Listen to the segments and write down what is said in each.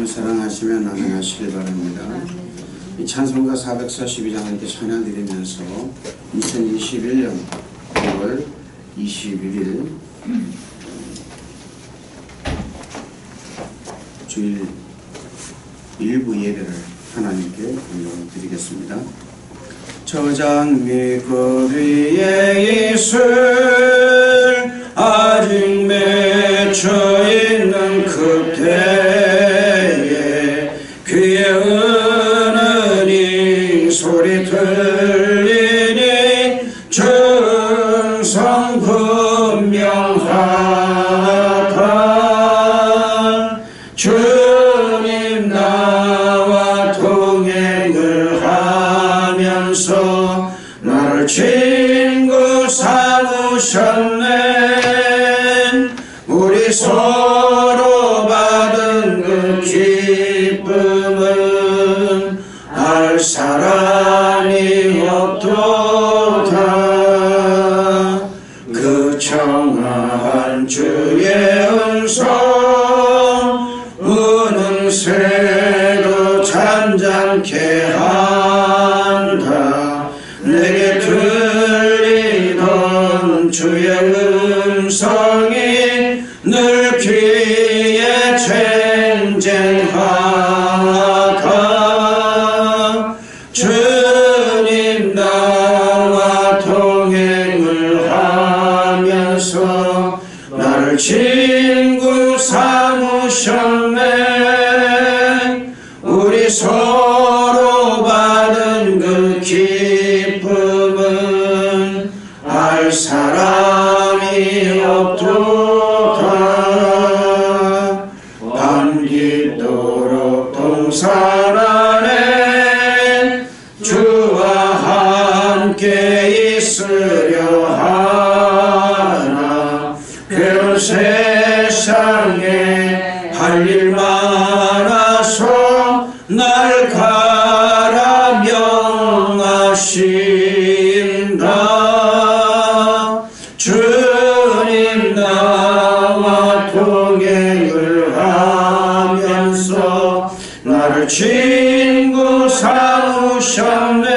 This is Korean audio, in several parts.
하나님을 사랑하시며 나누시길 바랍니다. 이 찬송가 442장 이렇게 찬양 드리면서 2021년 5월 21일 주일 일부 예배를 하나님께 드리겠습니다. 저장미꽃 위에 이슬 아직 맺혀있는 그때에 귀에 은은히 소리 들리니 정성 분명하다. 주님 나와 동행을 하면서 나를 친구 삼으셨네. 우리 서로 받은 그 기쁨은 알 사람이 없도다. 그 청아한 주의 음성 우는 새도 잠잠케 한다. 내게 들리던 주의 음성이 늘 귀에 쟁쟁하다. 주님 나와 동행을 하면서 나를 친구 삼으셨네. 우리 서로 받은 그 기쁨은 알 사람이 없도다. 밤깃도록 동산 안에 주와 함께 있으려 하나. 괴로운 세상에 할 일 많아서 날 가라 명하신다. 주님 나와 동행을 하면서 나를 친구 삼으셨네.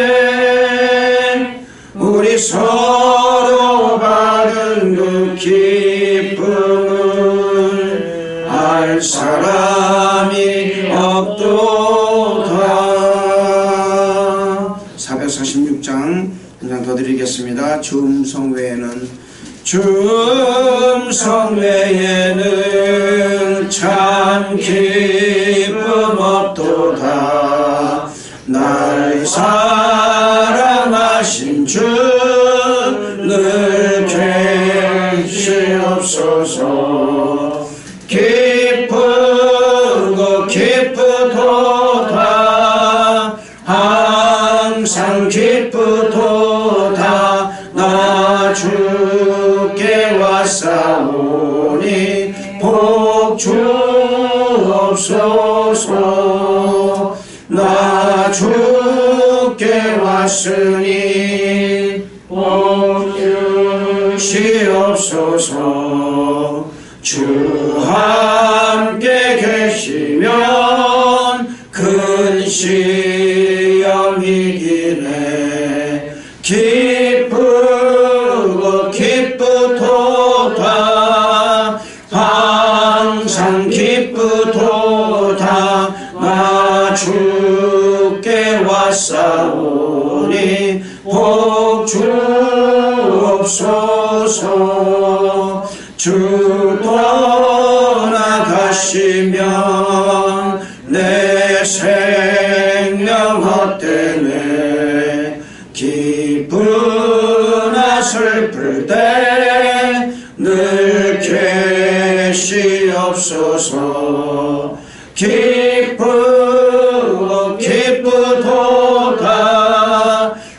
우리 서로 받은 그 기쁨은 알 사람이 없도다. 446장 한 장 더 드리겠습니다. 주 음성 외에는 참 기쁨 없도다. 날 사랑하신 주 늘 계시옵소서. 기쁘고 기쁘도다. 항상 기쁘도다. 나 주께 왔사오니 복 주옵소서. 나 주께 왔으니 복 주시옵소서. 주 함께 계시면 큰 시험이기네. 기쁘고 기쁘도다. 항상 기쁘도다. 나 주께 왔사오니 복 주옵소서. 주 떠나가시면 내 생명 헛되네. 기쁘나 슬플 때 늘 계시옵소서. 기쁘고 기쁘도다.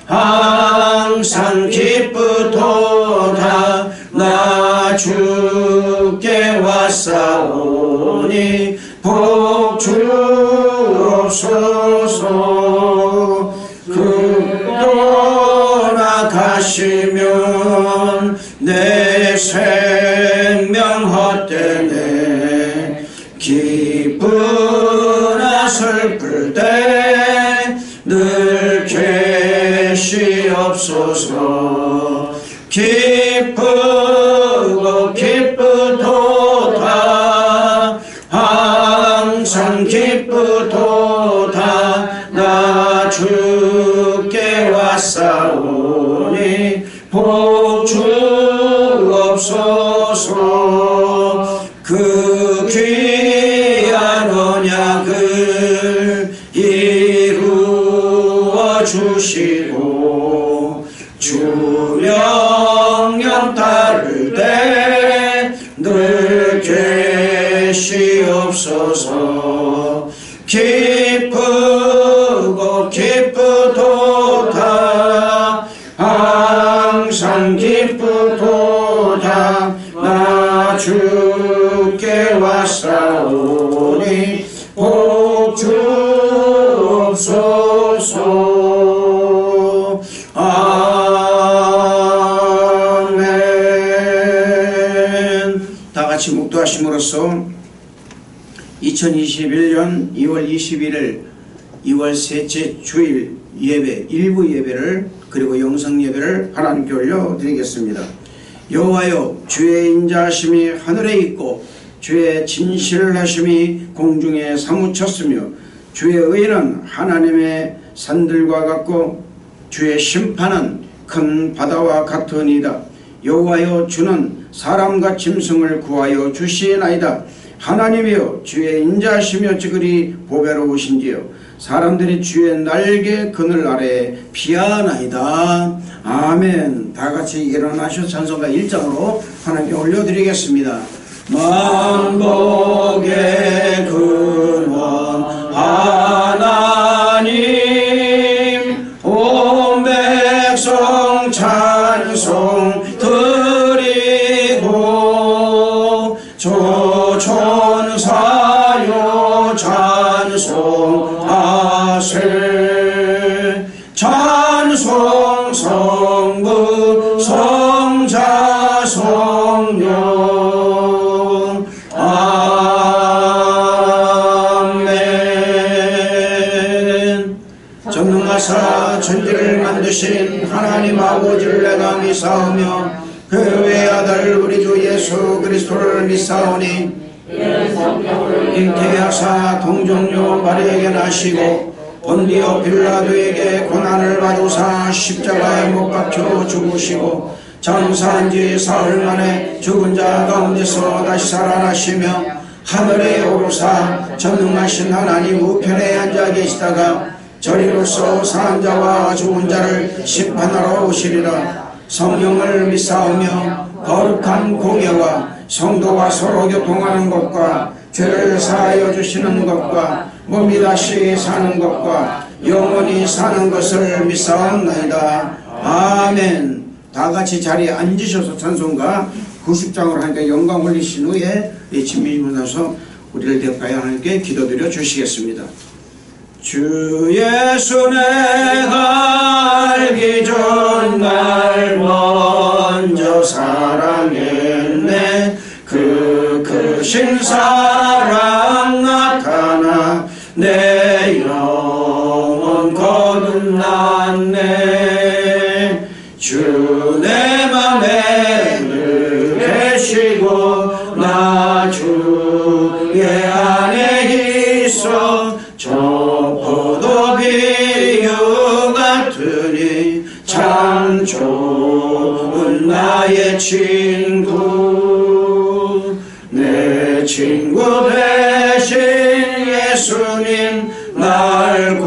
항상 기쁘도다. 나 주께 왔사오니 복 주옵소서. 그 떠나가시면 내 생명 헛되네. 기쁘 슬플 때 늘 계시옵소서. 기쁘고 기쁘도다 항상 기쁘도다 나 주께 왔사오니 복 주옵소서. 그 귀한 언약을 이루어 주시고 주 명령 따를 때 늘 계시옵소서. 기쁘고 기쁘도다 항상 기쁘도다 나 주께 왔사오니 복 주옵소서. 아멘. 다같이 묵도하심으로써 2021년 2월 21일 2월 셋째 주일 예배 일부 예배를 그리고 영성 예배를 하나님께 올려드리겠습니다. 여호와여 주의 인자하심이 하늘에 있고 주의 진실하심이 공중에 사무쳤으며 주의 의는 하나님의 산들과 같고 주의 심판은 큰 바다와 같으니이다. 여호와여 주는 사람과 짐승을 구하여 주시나이다. 하나님이여 주의 인자하시며 그리 보배로우신지요 사람들이 주의 날개 그늘 아래 피하나이다. 아멘. 다같이 일어나셔 찬송가 1장으로 하나님께 올려드리겠습니다. 만복의 근원 하나님 온 백성 찬송 드리고 조천사요 찬송하세. 찬송 성부 성자 성령 아멘. 전능하사 천지를 만드신 하나님 아버지를 내가 믿사오며 그 외아들 우리 주 예수 그리스도를 믿사오니 잉태하사 동정녀 마리아에게 나시고 본디오 빌라도에게 고난을 받으사 십자가에 못 박혀 죽으시고 장사한 지 사흘 만에 죽은 자 가운데서 다시 살아나시며 하늘에 오르사 전능하신 하나님 우편에 앉아 계시다가 저리로서 사한 자와 죽은 자를 심판하러 오시리라. 성령을 믿사오며 거룩한 공예와 성도와 서로 교통하는 것과 죄를 사하여 주시는 것과 몸이 다시 사는 것과 영원히 사는 것을 믿사옵나이다. 아멘. 다같이 자리에 앉으셔서 찬송가 90장으로 하니까 영광 올리신 후에 진미문에서 우리를 대하여 하나님께 기도드려 주시겠습니다. 주 예수 내가 알기 전 날 먼저 사랑했네. 그 크신 사랑 나타나 내 영혼 거듭났네. 주 내 맘에 늘 계시고 나 주의 안에 있어. 저 포도 비유 같으니 참 좋은 나의 친구. 내 친구 되신 예수님 날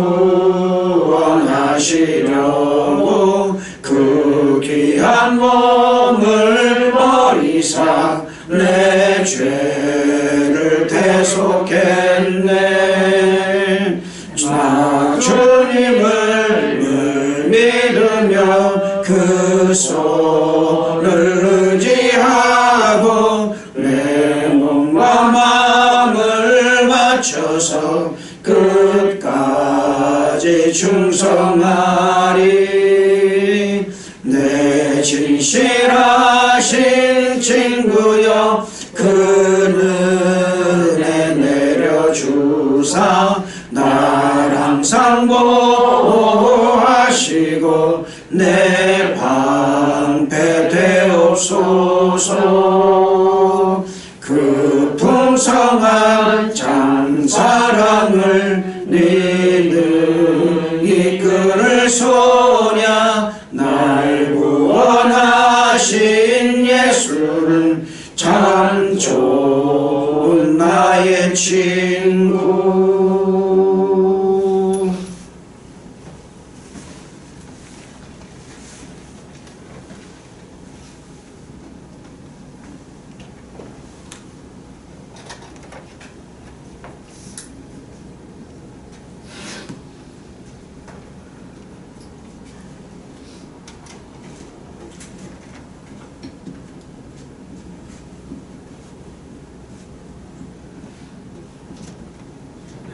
구원하시려고 그 귀한 몸을 버리사 내 죄를 대속했네. 나 주님을 늘 믿으며 그 손을 의지하고 내 몸과 마음을 바쳐서 끝까지 충성하리. 내 진실하신 친구여 그 은혜 내려주사 나 양보하시고 내 방패 되옵소서. 그 풍성한 참 사랑을 너희들 이끌을 소냐. 날 구원하신 예수는 참 좋은 나의 친구.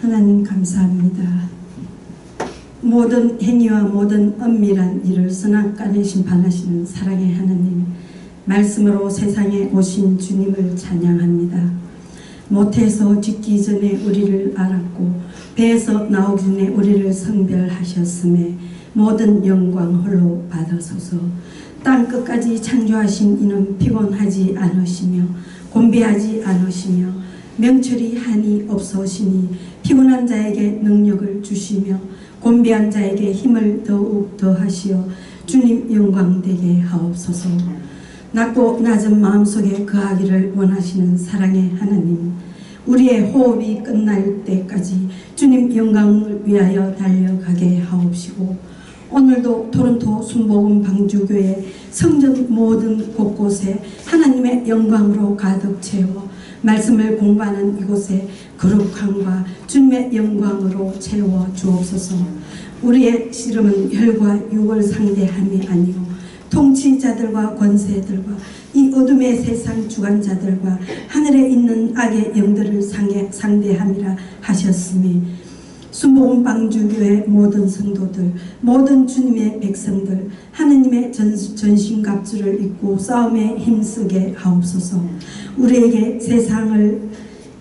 하나님 감사합니다. 모든 행위와 모든 엄밀한 일을 선악간에 심판하시는 사랑의 하나님, 말씀으로 세상에 오신 주님을 찬양합니다. 모태에서 짓기 전에 우리를 알았고 배에서 나오기 전에 우리를 성별하셨음에 모든 영광 홀로 받으소서. 땅 끝까지 창조하신 이는 피곤하지 않으시며 곤비하지 않으시며 명철이 한이 없으시니 피곤한 자에게 능력을 주시며 곤비한 자에게 힘을 더욱 더하시어 주님 영광되게 하옵소서. 낮고 낮은 마음속에 거하기를 원하시는 사랑의 하나님, 우리의 호흡이 끝날 때까지 주님 영광을 위하여 달려가게 하옵시고, 오늘도 토론토 순복음 방주교회 성전 모든 곳곳에 하나님의 영광으로 가득 채워 말씀을 공부하는 이곳에 거룩함과 주님의 영광으로 채워 주옵소서. 우리의 씨름은 혈과 육을 상대함이 아니요 통치자들과 권세들과 이 어둠의 세상 주관자들과 하늘에 있는 악의 영들을 상대함이라 하셨으니, 순복음 방주교회 모든 성도들, 모든 주님의 백성들, 하느님의 전신갑주를 입고 싸움에 힘쓰게 하옵소서. 우리에게 세상을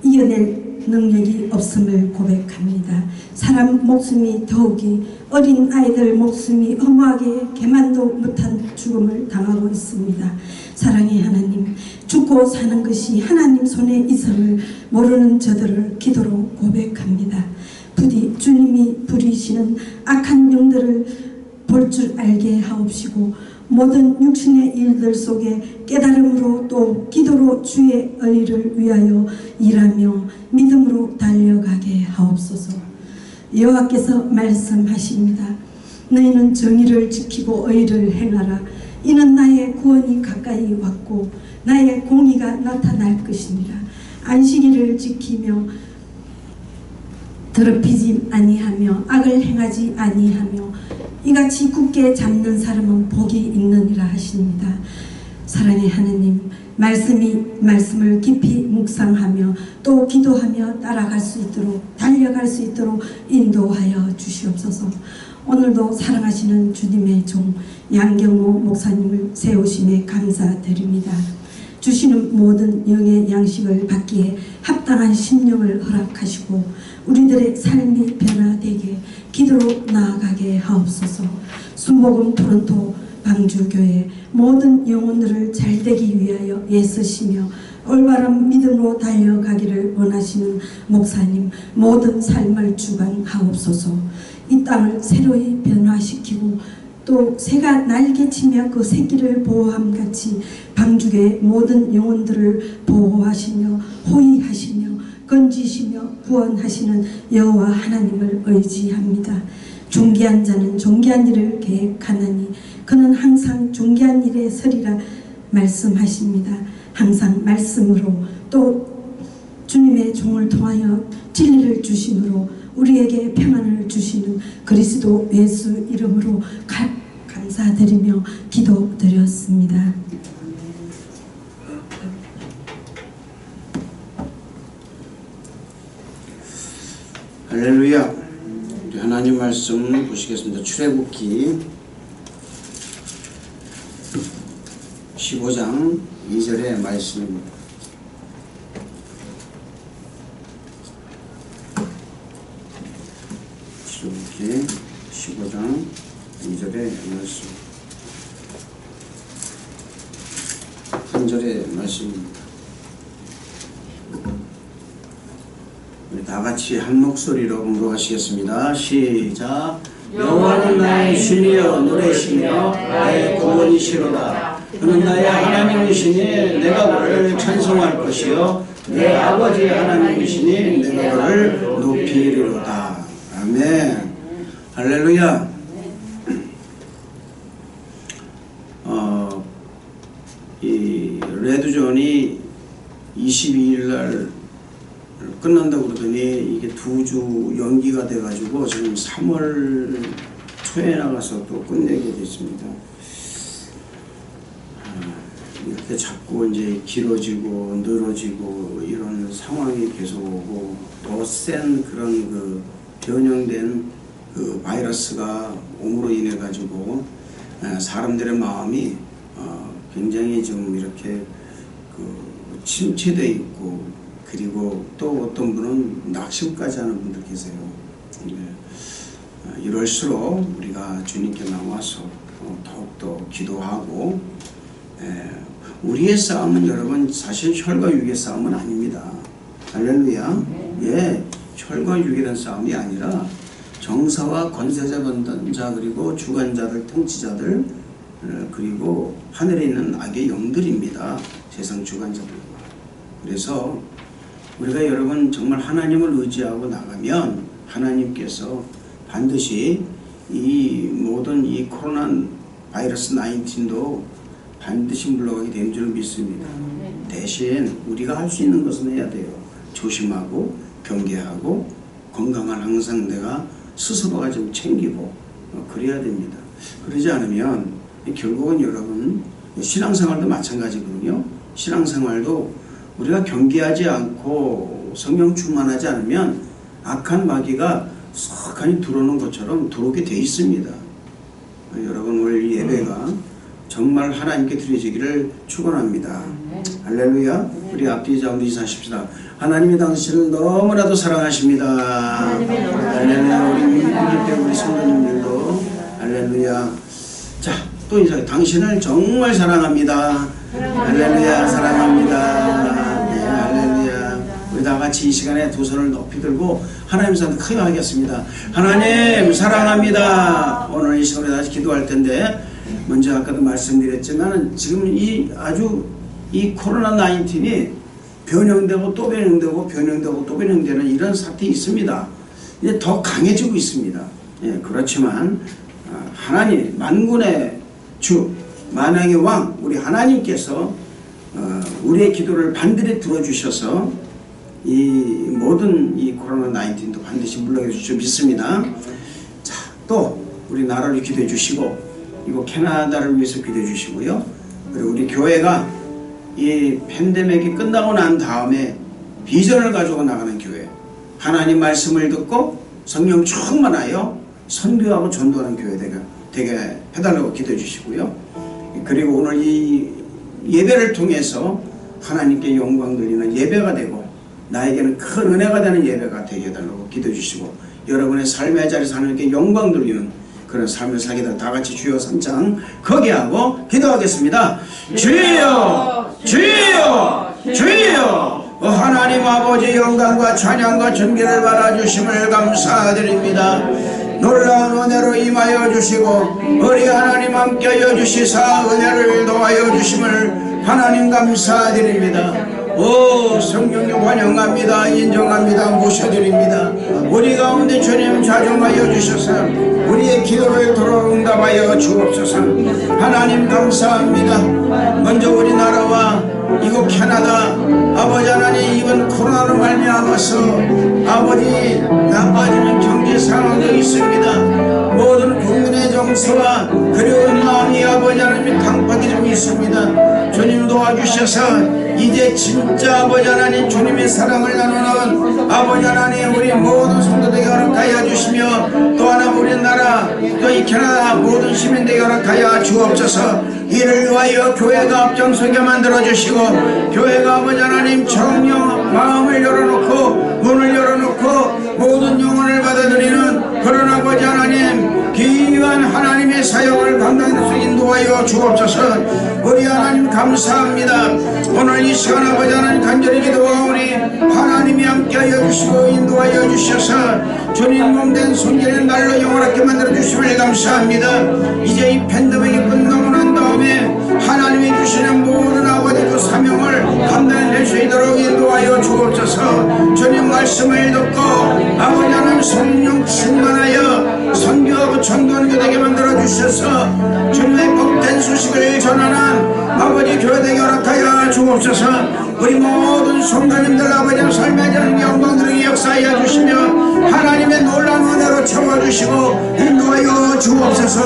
이겨낼 능력이 없음을 고백합니다. 사람 목숨이 더욱이 어린 아이들 목숨이 허무하게 개만도 못한 죽음을 당하고 있습니다. 사랑의 하나님, 죽고 사는 것이 하나님 손에 있음을 모르는 저들을 기도로 고백합니다. 부디 주님이 부리시는 악한 영들을 볼 줄 알게 하옵시고, 모든 육신의 일들 속에 깨달음으로 또 기도로 주의 의를 위하여 일하며 믿음으로 달려가게 하옵소서. 여호와께서 말씀하십니다. 너희는 정의를 지키고 의를 행하라. 이는 나의 구원이 가까이 왔고 나의 공의가 나타날 것이니라. 안식일을 지키며 더럽히지 아니하며 악을 행하지 아니하며 이같이 굳게 잡는 사람은 복이 있느니라 하십니다. 사랑의 하느님, 말씀을 깊이 묵상하며 또 기도하며 따라갈 수 있도록, 달려갈 수 있도록 인도하여 주시옵소서. 오늘도 사랑하시는 주님의 종 양경호 목사님을 세우심에 감사드립니다. 주시는 모든 영의 양식을 받기에 합당한 심령을 허락하시고 우리들의 삶이 변화되게 기도로 나아가게 하옵소서. 순복음 토론토 방주교회 모든 영혼들을 잘되기 위하여 애쓰시며 올바른 믿음으로 달려가기를 원하시는 목사님 모든 삶을 주관하옵소서. 이 땅을 새로이 변화시키고 또 새가 날개치며 그 새끼를 보호함같이 방주교의 모든 영혼들을 보호하시며 호위하시며 건지시며 구원하시는 여호와 하나님을 의지합니다. 존귀한 자는 존귀한 일을 계획하나니 그는 항상 존귀한 일에 서리라 말씀하십니다. 항상 말씀으로 또 주님의 종을 통하여 진리를 주심으로 우리에게 평안을 주시는 그리스도 예수 이름으로 감사드리며 기도드렸습니다. 할렐루야. 우리 하나님 말씀 보시겠습니다. 출애굽기 15장 2절의 말씀입니다. 출애굽기 15장 2절의 말씀, 한 절의 말씀입니다. 우리 다 같이 한 목소리로 공부하시겠습니다. 시작. 여호와는 나의 신이여 노래시며 나의 구원이시로다. 그는 나의 하나님이시니 내가 그를 찬송할 것이요 내 아버지 하나님이시니 내가 그를 높이리로다. 아멘. 할렐루야. 이 레드존이 22일 날 끝난다고 그러더니 이게 2주 연기가 돼가지고 지금 3월 초에 나가서 또 끝내게 됐습니다. 이렇게 자꾸 이제 길어지고 늘어지고 이런 상황이 계속 오고 더 센 그런 그 변형된 그 바이러스가 옴으로 인해 가지고 사람들의 마음이 굉장히 좀 이렇게 그 침체돼 있고, 그리고 또 어떤 분은 낙심까지 하는 분들 계세요. 이럴수록 우리가 주님께 나와서 더욱더 기도하고, 우리의 싸움은 여러분 사실 혈과 육의 싸움은 아닙니다. 할렐루야. 예, 혈과 육이라는 싸움이 아니라 정사와 권세자, 권단자, 그리고 주관자들, 통치자들, 그리고 하늘에 있는 악의 영들입니다. 세상 주관자들과. 그래서 우리가 여러분 정말 하나님을 의지하고 나가면 하나님께서 반드시 이 모든 이 코로나 바이러스 19도 반드시 물러가게 된 줄 믿습니다. 대신 우리가 할 수 있는 것은 해야 돼요. 조심하고 경계하고 건강을 항상 내가 스스로가 좀 챙기고 그래야 됩니다. 그러지 않으면 결국은 여러분 신앙생활도 마찬가지거든요. 신앙생활도 우리가 경계하지 않고 성령 충만하지 않으면 악한 마귀가 썩하니 들어오는 것처럼 들어오게 돼 있습니다. 여러분 오늘 예배가 정말 하나님께 드려지기를 축원합니다. 할렐루야. 우리 앞뒤 자운데 인사하십시다. 하나님이 당신을 너무나도 사랑하십니다. 할렐루야. 우리 믿을 때 우리 성도님들도 할렐루야. 자, 또 인사해. 당신을 정말 사랑합니다. 할렐루야. 사랑합니다. 네, 할렐루야. 우리 다 같이 이 시간에 두 손을 높이 들고 하나님 사랑 크게 하겠습니다. 하나님 사랑합니다. 오늘 이 시간에 다시 기도할 텐데, 먼저 아까도 말씀드렸지만 지금 이 아주 이 코로나 19이 변형되고 또 변형되고 변형되고 또 변형되는 이런 사태가 있습니다. 이제 더 강해지고 있습니다. 예, 그렇지만 하나님 만군의 주 만왕의 왕 우리 하나님께서 우리의 기도를 반드시 들어주셔서 이 모든 이 코로나 19도 반드시 물러가 주실 믿습니다. 자, 또 우리 나라를 기도해 주시고 이거 캐나다를 위해서 기도해 주시고요. 그리고 우리 교회가 이 팬데믹이 끝나고 난 다음에 비전을 가지고 나가는 교회, 하나님 말씀을 듣고 성령 충만하여 선교하고 전도하는 교회 되게 해달라고 기도해 주시고요. 그리고 오늘 이 예배를 통해서 하나님께 영광 돌리는 예배가 되고 나에게는 큰 은혜가 되는 예배가 되게 해달라고 기도해 주시고, 여러분의 삶의 자리에서 하나님께 영광 돌리는 그런 삶을 살게 다 같이 주여 3장 거기 하고 기도하겠습니다. 주여 주여 주여 하나님 아버지 영광과 찬양과 존귀를 받아주심을 감사드립니다. 놀라운 은혜로 임하여 주시고 우리 하나님 함께하여 주시사 은혜를 도와여 주심을 하나님 감사드립니다. 오 성령님 환영합니다. 인정합니다. 모셔드립니다. 우리 가운데 주님 자정하여 주셔서 우리의 기도를 들어응답하여 주옵소서. 하나님 감사합니다. 먼저 우리나라와 이곳 캐나다 아버지 하나님 이번 코로나로 말미암아서 아버지 나빠지는 경제 상황도 있습니다. 모든 국민의 정서와 그리운 마음이 아버지 하나님 강팍해지고 있습니다. 주님 도와주셔서 이제 진짜 아버지 하나님 주님의 사랑을 나누는 아버지 하나님 우리 모든 성도들에게 허락하여 주시며, 또 하나 우리나라 또 이 캐나다 모든 시민들에게 허락하여 주옵소서. 이를 위하여 교회가 앞장서게 만들어 주시고, 교회가 아버지 하나님 정령 마음을 열어놓고 문을 열어놓고 모든 영혼을 받아들이는 그러나 인도하여 주옵소서. 우리 하나님 감사합니다. 오늘 이 시간 아버지 하나님 간절히 기도하오니 하나님이 함께하여 주시고 인도하여 주셔서 주님 몸된 손길을 날로 영원하게 만들어 주심을 감사합니다. 이제 이 팬데믹이 끝나고 난 다음에 하나님이 주시는 모든 아버지 그 사명을 감당할 수 있도록 인도하여 주옵소서. 주님 말씀을 듣고 아버지 하나님 성령 충만하여 선교하고 전도하는 교되게 만들어 주셔서 주님의 복된 소식을 전하는 아버지 교회되게 허락하여 주옵소서. 우리 모든 성도님들 아버지 삶의 자는 영광들에게 역사하여 주시며 하나님의 놀라운 은혜로 채워주시고 인도하여 주옵소서.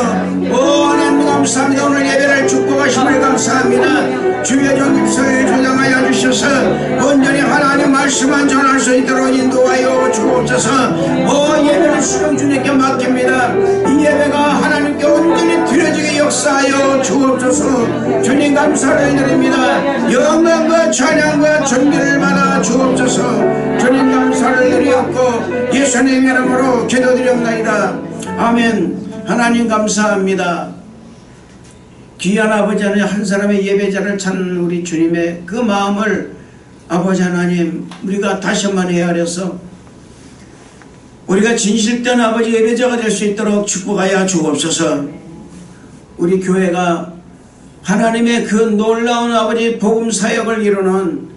오 하나님 감사합니다. 오늘 예배를 축복하심을 감사합니다. 주의 전입서를 조장하여 주셔서 온전히 하나님 말씀만 전할 수 있도록 인도하여 주옵소서. 오 예배를 수령 주님께 맡깁니다. 이 예배가 하나님께 온전히 드려지게 역사하여 주옵소서. 주님 감사를 드립니다. 영광과 찬양과 존귀를 받아 주옵소서. 주님 감사를 드리옵고 예수님 이름으로 기도드렸나이다. 아멘. 하나님 감사합니다. 귀한 아버지 하나님 한 사람의 예배자를 찾는 우리 주님의 그 마음을 아버지 하나님 우리가 다시 한번 헤아려서 우리가 진실된 아버지 예배자가 될 수 있도록 축복하여 주옵소서. 우리 교회가 하나님의 그 놀라운 아버지 복음 사역을 이루는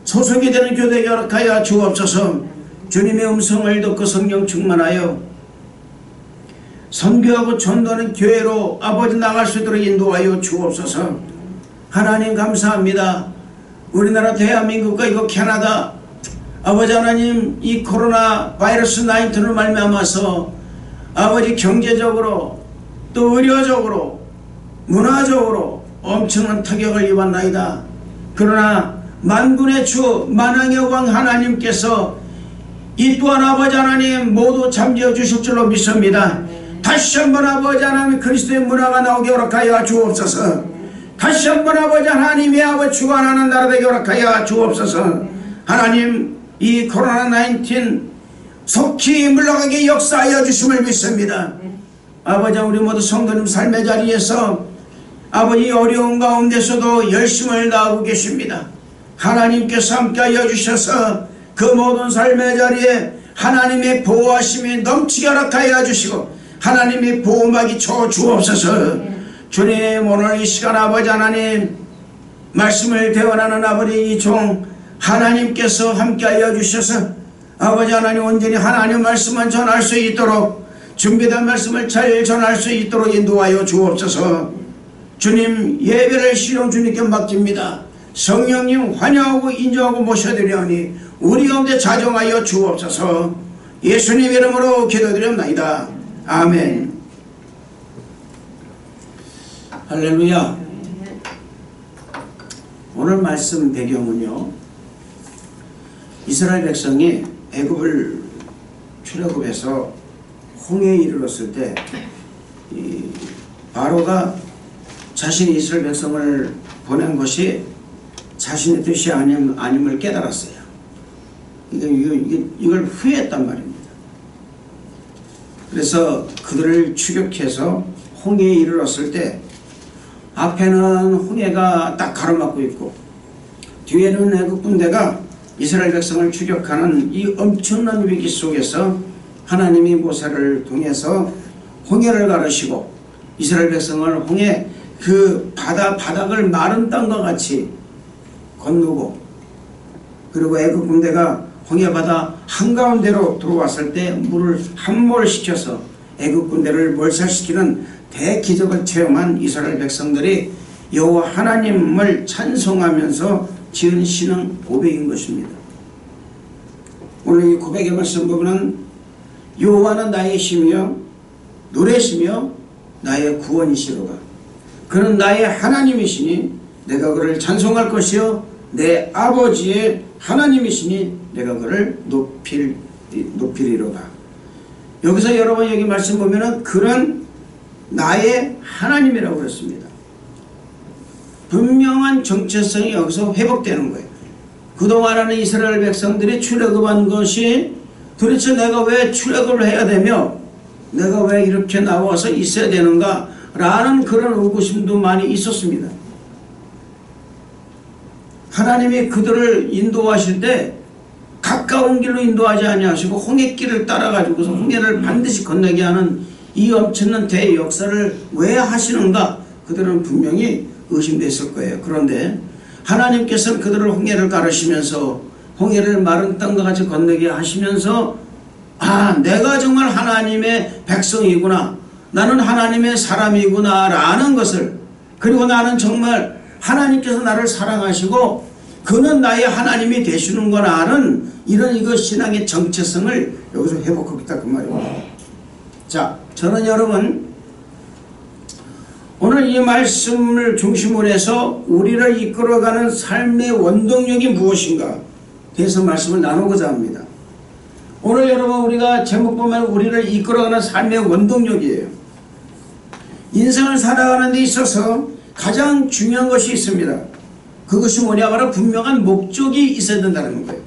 소속이 되는 교회에 허락하여 주옵소서. 주님의 음성을 듣고 성령 충만하여 선교하고 전도하는 교회로 아버지 나갈 수 있도록 인도하여 주옵소서. 하나님 감사합니다. 우리나라 대한민국과 이거 캐나다 아버지 하나님 이 코로나 바이러스 19를 말미암아서 아버지 경제적으로 또 의료적으로 문화적으로 엄청난 타격을 입었나이다. 그러나 만군의 주 만왕의 왕 하나님께서 이 또한 아버지 하나님 모두 잠재워 주실 줄로 믿습니다. 다시 한번 아버지 하나님 그리스도의 문화가 나오게 허락하여 주옵소서. 다시 한번 아버지 하나님의 아버지 주관하는 나라 되게 허락하여 주옵소서. 하나님 이 코로나 19 속히 물러가게 역사하여 주심을 믿습니다. 아버지 우리 모두 성도님 삶의 자리에서 아버지 어려운 가운데서도 열심을 다하고 계십니다. 하나님께서 함께하여 주셔서 그 모든 삶의 자리에 하나님의 보호하심이 넘치게 허락하여 주시고 하나님의 보호막이 쳐 주옵소서. 주님 오늘 이 시간 아버지 하나님 말씀을 대원하는 아버지 이 종 하나님께서 함께하여 주셔서 아버지 하나님 온전히 하나님 말씀만 전할 수 있도록 준비된 말씀을 잘 전할 수 있도록 인도하여 주옵소서. 주님 예배를 실용 주님께 맡깁니다. 성령님 환영하고 인정하고 모셔드리오니 우리 가운데 자정하여 주옵소서. 예수님 이름으로 기도드렸나이다. 아멘. 할렐루야. 오늘 말씀 배경은요 이스라엘 백성이 애굽을 출애굽해서 홍해에 이르렀을 때 바로가 자신이 이스라엘 백성을 보낸 것이 자신의 뜻이 아님을 깨달았어요. 이걸 후회했단 말입니다. 그래서 그들을 추격해서 홍해에 이르렀을 때 앞에는 홍해가 딱 가로막고 있고 뒤에는 애굽 군대가 이스라엘 백성을 추격하는 이 엄청난 위기 속에서 하나님이 모세를 통해서 홍해를 가르시고 이스라엘 백성을 홍해 그 바닥을 마른 땅과 같이 건너고 그리고 애굽 군대가 홍해 바다 한가운데로 들어왔을 때 물을 함몰시켜서 애굽 군대를 몰살시키는 대기적을 체험한 이스라엘 백성들이 여호와 하나님을 찬송하면서 지은 신앙 고백인 것입니다. 오늘 이 고백의 말씀 보면 여호와는 나의 힘이요 노래시며 나의 구원이시로다. 그는 나의 하나님이시니 내가 그를 찬송할 것이요 내 아버지의 하나님이시니 내가 그를 높이리로다. 여기서 여러분 여기 말씀 보면은 그는 나의 하나님이라고 그랬습니다. 분명한 정체성이 여기서 회복되는 거예요. 그동안에는 이스라엘 백성들이 출애굽한 것이 도대체 내가 왜 출애굽을 해야 되며 내가 왜 이렇게 나와서 있어야 되는가 라는 그런 의구심도 많이 있었습니다. 하나님이 그들을 인도하실 때 가까운 길로 인도하지 아니하시고 홍해길을 따라가지고서 홍해를 반드시 건너게 하는 이 엄청난 대역사를 왜 하시는가? 그들은 분명히 의심됐을 거예요. 그런데 하나님께서는 그들을 홍해를 가르시면서 홍해를 마른 땅과 같이 건너게 하시면서 내가 정말 하나님의 백성이구나, 나는 하나님의 사람이구나 라는 것을, 그리고 나는 정말 하나님께서 나를 사랑하시고 그는 나의 하나님이 되시는구나 하는 이런 신앙의 정체성을 여기서 회복하겠다 그 말입니다. 자, 저는 여러분 오늘 이 말씀을 중심으로 해서 우리를 이끌어가는 삶의 원동력이 무엇인가 대해서 말씀을 나누고자 합니다. 오늘 여러분 우리가 제목 보면 우리를 이끌어가는 삶의 원동력이에요. 인생을 살아가는 데 있어서 가장 중요한 것이 있습니다. 그것이 뭐냐? 바로 분명한 목적이 있어야 된다는 거예요.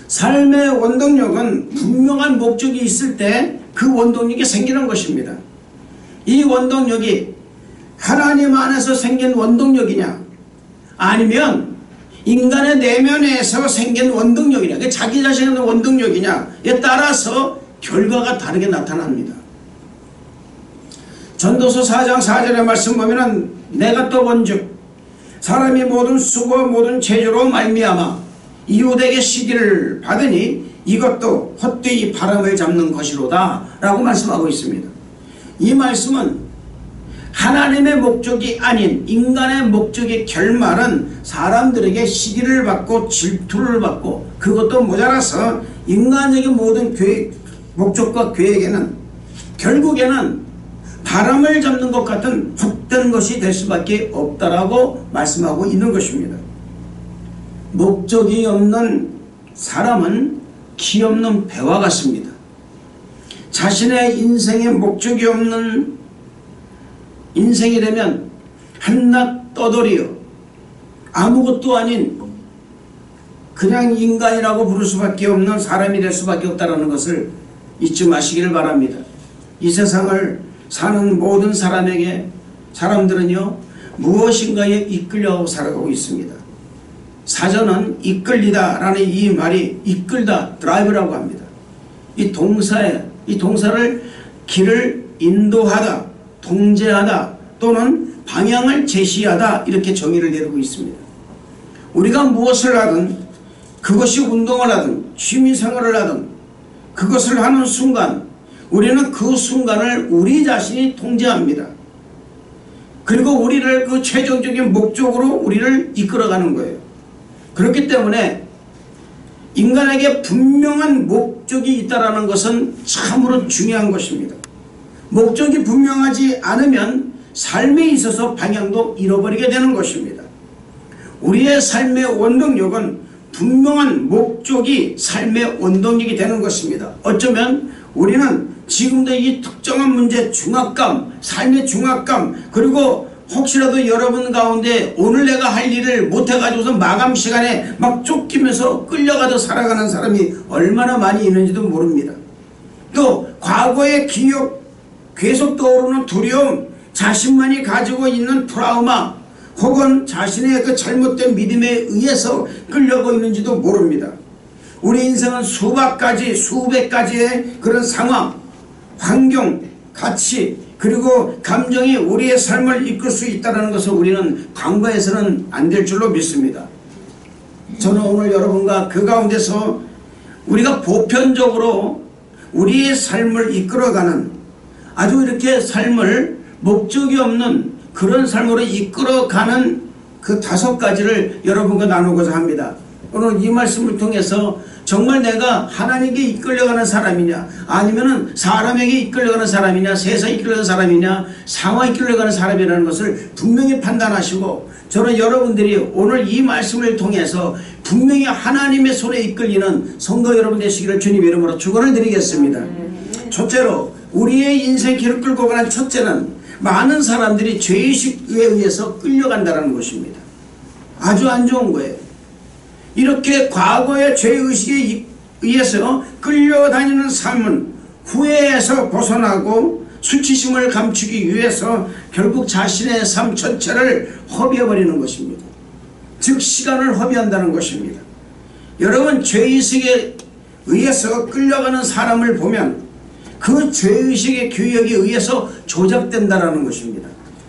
삶의 원동력은 분명한 목적이 있을 때 그 원동력이 생기는 것입니다. 이 원동력이 하나님 안에서 생긴 원동력이냐, 아니면 인간의 내면에서 생긴 원동력이냐, 자기 자신의 원동력이냐에 따라서 결과가 다르게 나타납니다. 전도서 4장 4절의 말씀 보면은 내가 또 본즉 사람이 모든 수고 모든 제조로 말미암아 이웃에게 시기를 받으니 이것도 헛되이 바람을 잡는 것이로다 라고 말씀하고 있습니다. 이 말씀은 하나님의 목적이 아닌 인간의 목적의 결말은 사람들에게 시기를 받고 질투를 받고, 그것도 모자라서 인간적인 모든 목적과 계획에는 결국에는 바람을 잡는 것 같은 헛된 것이 될 수밖에 없다라고 말씀하고 있는 것입니다. 목적이 없는 사람은 기 없는 배와 같습니다. 자신의 인생에 목적이 없는 인생이 되면 한낱 떠돌이요, 아무것도 아닌 그냥 인간이라고 부를 수밖에 없는 사람이 될 수밖에 없다는 것을 잊지 마시기를 바랍니다. 이 세상을 사는 모든 사람들은요 무엇인가에 이끌려 살아가고 있습니다. 사전은 이끌리다 라는 이 말이 이끌다, 드라이브라고 합니다. 이 동사를 길을 인도하다, 통제하다 또는 방향을 제시하다 이렇게 정의를 내리고 있습니다. 우리가 무엇을 하든, 그것이 운동을 하든 취미생활을 하든 그것을 하는 순간 우리는 그 순간을 우리 자신이 통제합니다. 그리고 우리를 그 최종적인 목적으로 우리를 이끌어가는 거예요. 그렇기 때문에 인간에게 분명한 목적이 있다는 것은 참으로 중요한 것입니다. 목적이 분명하지 않으면 삶에 있어서 방향도 잃어버리게 되는 것입니다. 우리의 삶의 원동력은 분명한 목적이 삶의 원동력이 되는 것입니다. 어쩌면 우리는 지금도 이 특정한 문제, 중압감, 삶의 중압감, 그리고 혹시라도 여러분 가운데 오늘 내가 할 일을 못해가지고서 마감 시간에 막 쫓기면서 끌려가도 살아가는 사람이 얼마나 많이 있는지도 모릅니다. 또 과거의 기억, 계속 떠오르는 두려움, 자신만이 가지고 있는 트라우마 혹은 자신의 그 잘못된 믿음에 의해서 끌려가고 있는지도 모릅니다. 우리 인생은 수백 가지의 그런 상황, 환경, 가치, 그리고 감정이 우리의 삶을 이끌 수 있다는 것을 우리는 간과해서는 안 될 줄로 믿습니다. 저는 오늘 여러분과 그 가운데서 우리가 보편적으로 우리의 삶을 이끌어가는, 아주 이렇게 삶을 목적이 없는 그런 삶으로 이끌어가는 그 5가지를 여러분과 나누고자 합니다. 오늘 이 말씀을 통해서 정말 내가 하나님께 이끌려가는 사람이냐, 아니면은 사람에게 이끌려가는 사람이냐, 세상에 이끌려가는 사람이냐, 상황에 이끌려가는 사람이라는 것을 분명히 판단하시고, 저는 여러분들이 오늘 이 말씀을 통해서 분명히 하나님의 손에 이끌리는 성도 여러분 되시기를 주님 이름으로 축원을 드리겠습니다. 첫째로 우리의 인생 길을 끌고 가는 첫째는 많은 사람들이 죄의식에 의해서 끌려간다는 것입니다. 아주 안 좋은 거예요. 이렇게 과거의 죄의식에 의해서 끌려다니는 삶은 후회에서 벗어나고 수치심을 감추기 위해서 결국 자신의 삶 전체를 허비해버리는 것입니다. 즉 시간을 허비한다는 것입니다. 여러분, 죄의식에 의해서 끌려가는 사람을 보면 그 죄의식의 규격에 의해서 조작된다는 것입니다.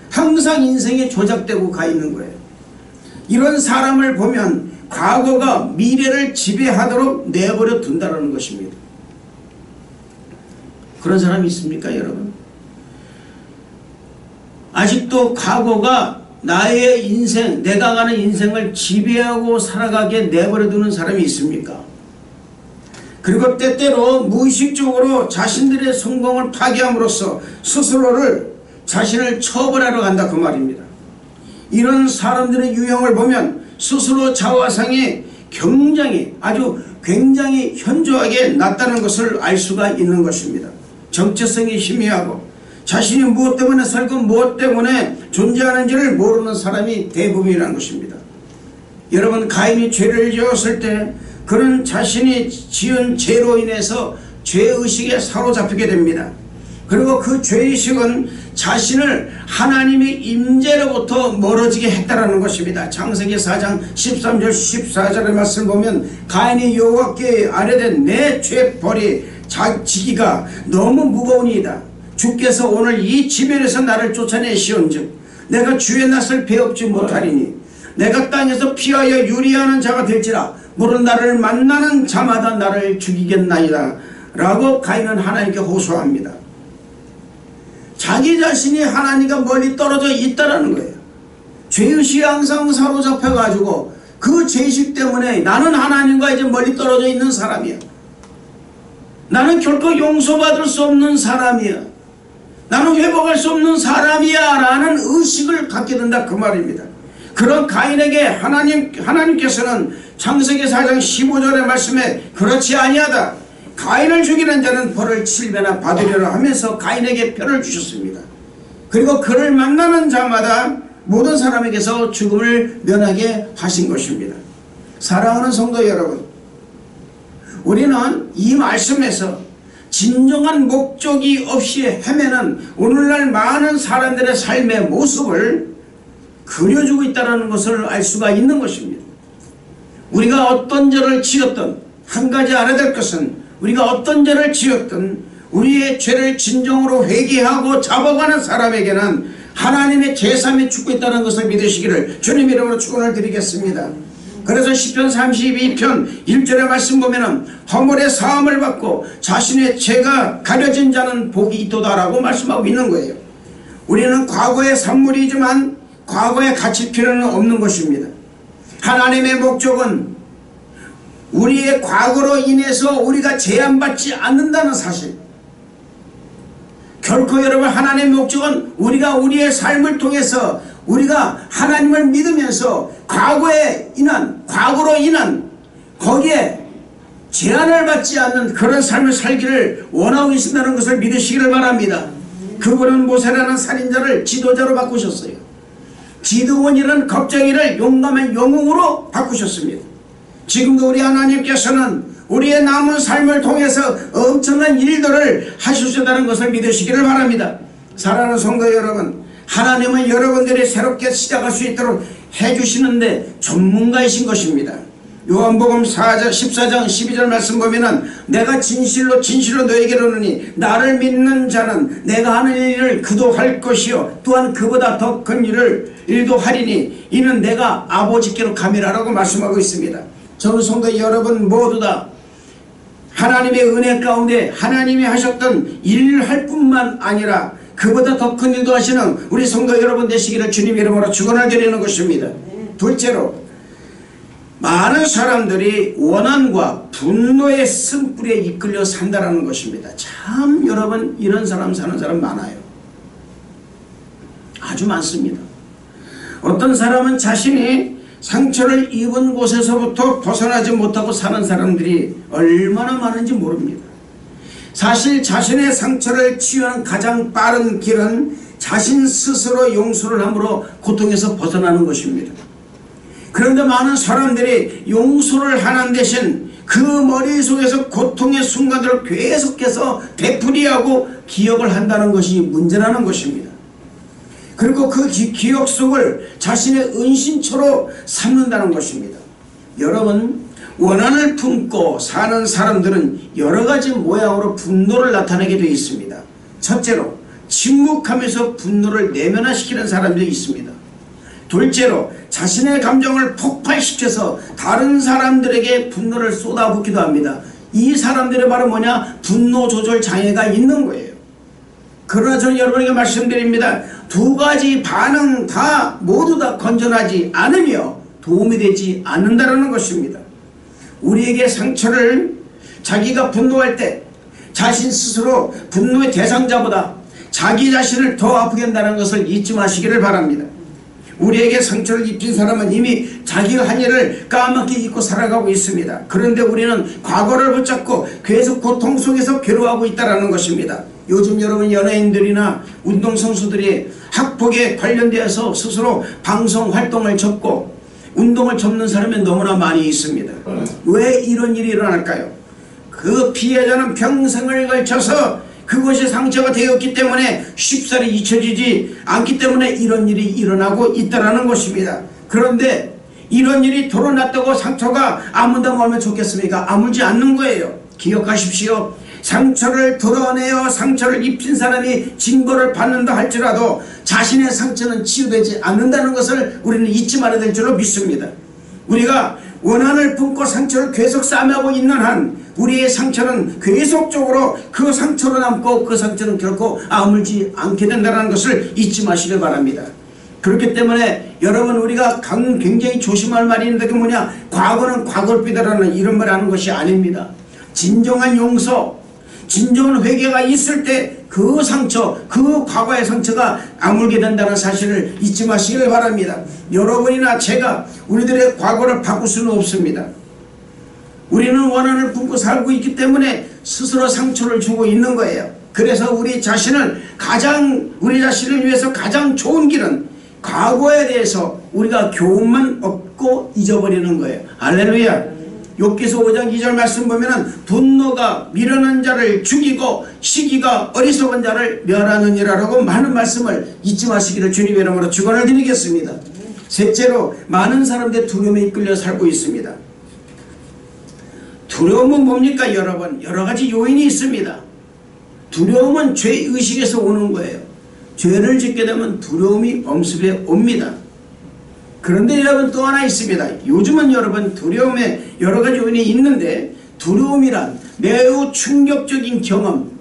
항상 인생에 조작되고 가 있는 거예요. 이런 사람을 보면 과거가 미래를 지배하도록 내버려 둔다는 것입니다. 그런 사람이 있습니까, 여러분? 아직도 과거가 나의 인생, 내가 가는 인생을 지배하고 살아가게 내버려 두는 사람이 있습니까? 그리고 때때로 무의식적으로 자신들의 성공을 파괴함으로써 스스로를 자신을 처벌하러 간다 그 말입니다. 이런 사람들의 유형을 보면 스스로 자화상이 굉장히 현저하게 낮다는 것을 알 수가 있는 것입니다. 정체성이 희미하고 자신이 무엇 때문에 살고 무엇 때문에 존재하는지를 모르는 사람이 대부분이라는 것입니다. 여러분, 가인이 죄를 지었을 때 그는 자신이 지은 죄로 인해서 죄의식에 사로잡히게 됩니다. 그리고 그 죄의식은 자신을 하나님의 임재로부터 멀어지게 했다라는 것입니다. 창세기 4장 13절 14절의 말씀을 보면 가인이 여호와께 아뢰된 내 죄벌이 지기가 너무 무거우니이다. 주께서 오늘 이 지면에서 나를 쫓아내시온즉 내가 주의 낯을 배웁지 못하리니 내가 땅에서 피하여 유리하는 자가 될지라 물은 나를 만나는 자마다 나를 죽이겠나이다 라고 가인은 하나님께 호소합니다. 자기 자신이 하나님과 멀리 떨어져 있다라는 거예요. 죄의식에 항상 사로잡혀 가지고 그 죄의식 때문에 나는 하나님과 이제 멀리 떨어져 있는 사람이야. 나는 결코 용서받을 수 없는 사람이야. 나는 회복할 수 없는 사람이야 라는 의식을 갖게 된다 그 말입니다. 그런 가인에게 하나님께서는 창세기 4장 15절의 말씀에 그렇지 아니하다. 가인을 죽이는 자는 벌을 7배나 받으리라 하면서 가인에게 표를 주셨습니다. 그리고 그를 만나는 자마다 모든 사람에게서 죽음을 면하게 하신 것입니다. 사랑하는 성도 여러분, 우리는 이 말씀에서 진정한 목적이 없이 헤매는 오늘날 많은 사람들의 삶의 모습을 그려주고 있다는 것을 알 수가 있는 것입니다. 우리가 어떤 죄를 지었든 한 가지 알아야 될 것은 우리가 어떤 죄를 지었든 우리의 죄를 진정으로 회개하고 잡아가는 사람에게는 하나님의 제삼이 죽고 있다는 것을 믿으시기를 주님 이름으로 축원을 드리겠습니다. 그래서 시편 32편 1절의 말씀 보면은 허물의 사함을 받고 자신의 죄가 가려진 자는 복이 있도다라고 말씀하고 있는 거예요. 우리는 과거의 산물이지만 과거에 갇힐 필요는 없는 것입니다. 하나님의 목적은 우리의 과거로 인해서 우리가 제한받지 않는다는 사실. 결코 여러분, 하나님의 목적은 우리가 우리의 삶을 통해서 우리가 하나님을 믿으면서 과거로 인한 거기에 제한을 받지 않는 그런 삶을 살기를 원하고 계신다는 것을 믿으시기를 바랍니다. 그분은 모세라는 살인자를 지도자로 바꾸셨어요. 기드온이라는 겁쟁이를 용감한 영웅으로 바꾸셨습니다. 지금도 우리 하나님께서는 우리의 남은 삶을 통해서 엄청난 일들을 하시겠다는 것을 믿으시기를 바랍니다. 사랑하는 성도 여러분, 하나님은 여러분들이 새롭게 시작할 수 있도록 해주시는데 전문가이신 것입니다. 요한복음 14장 12절 말씀 보면은 내가 진실로 너에게 이르노니 나를 믿는 자는 내가 하는 일을 그도 할 것이요 또한 그보다 더 큰 일도 하리니 이는 내가 아버지께로 감이라라고 말씀하고 있습니다. 저는 성도 여러분 모두 다 하나님의 은혜 가운데 하나님이 하셨던 일을 할 뿐만 아니라 그보다 더 큰 일도 하시는 우리 성도 여러분 되시기를 주님 이름으로 축원을 드리는 것입니다. 둘째로, 많은 사람들이 원한과 분노의 쓴뿌리에 이끌려 산다는 것입니다. 참 여러분, 이런 사람 사는 사람 많아요. 아주 많습니다. 어떤 사람은 자신이 상처를 입은 곳에서부터 벗어나지 못하고 사는 사람들이 얼마나 많은지 모릅니다. 사실 자신의 상처를 치유하는 가장 빠른 길은 자신 스스로 용서를 함으로 고통에서 벗어나는 것입니다. 그런데 많은 사람들이 용서를 하는 대신 그 머릿속에서 고통의 순간들을 계속해서 되풀이하고 기억을 한다는 것이 문제라는 것입니다. 그리고 그 기억 속을 자신의 은신처로 삼는다는 것입니다. 여러분, 원한을 품고 사는 사람들은 여러 가지 모양으로 분노를 나타내게 되어 있습니다. 첫째로 침묵하면서 분노를 내면화시키는 사람들이 있습니다. 둘째로 자신의 감정을 폭발시켜서 다른 사람들에게 분노를 쏟아붓기도 합니다. 이 사람들이 바로 뭐냐? 분노 조절 장애가 있는 거예요. 그러나 저는 여러분에게 말씀드립니다. 두 가지 반응 다 모두 다 건전하지 않으며 도움이 되지 않는다는 것입니다. 우리에게 상처를 자기가 분노할 때 자신 스스로 분노의 대상자보다 자기 자신을 더 아프게 한다는 것을 잊지 마시기를 바랍니다. 우리에게 상처를 입힌 사람은 이미 자기가 한 일을 까맣게 잊고 살아가고 있습니다. 그런데 우리는 과거를 붙잡고 계속 고통 속에서 괴로워하고 있다는 것입니다. 요즘 여러분 연예인들이나 운동선수들이 학폭에 관련되어서 스스로 방송 활동을 접고 운동을 접는 사람이 너무나 많이 있습니다. 왜 이런 일이 일어날까요? 그 피해자는 평생을 걸쳐서 그것이 상처가 되었기 때문에 쉽사리 잊혀지지 않기 때문에 이런 일이 일어나고 있다는 것입니다. 그런데 이런 일이 드러났다고 상처가 아문다 말면 좋겠습니까? 아물지 않는 거예요. 기억하십시오. 상처를 드러내어 상처를 입힌 사람이 징벌을 받는다 할지라도 자신의 상처는 치유되지 않는다는 것을 우리는 잊지 말아야 될 줄로 믿습니다. 우리가 원한을 품고 상처를 계속 싸매고 있는 한 우리의 상처는 계속적으로 그 상처로 남고 그 상처는 결코 아물지 않게 된다는 것을 잊지 마시길 바랍니다. 그렇기 때문에 여러분 우리가 굉장히 조심할 말이 있는데 그 뭐냐? 과거는 과거를 삐다라는 이런 말 하는 것이 아닙니다. 진정한 용서, 진정한 회개가 있을 때 그 상처, 그 과거의 상처가 아물게 된다는 사실을 잊지 마시길 바랍니다. 여러분이나 제가 우리들의 과거를 바꿀 수는 없습니다. 우리는 원한을 품고 살고 있기 때문에 스스로 상처를 주고 있는 거예요. 그래서 우리 자신을 위해서 가장 좋은 길은 과거에 대해서 우리가 교훈만 얻고 잊어버리는 거예요. 할렐루야. 욥기서 5장 2절 말씀 보면은 분노가 미련한 자를 죽이고 시기가 어리석은 자를 멸하느니라라고 많은 말씀을 잊지 마시기를 주님의 이름으로 축원을 드리겠습니다. 셋째로 많은 사람들이 두려움에 이끌려 살고 있습니다. 두려움은 뭡니까 여러분? 여러 가지 요인이 있습니다. 두려움은 죄의식에서 오는 거예요. 죄를 짓게 되면 두려움이 엄습해 옵니다. 그런데 여러분 또 하나 있습니다. 요즘은 여러분 두려움에 여러 가지 요인이 있는데 두려움이란 매우 충격적인 경험,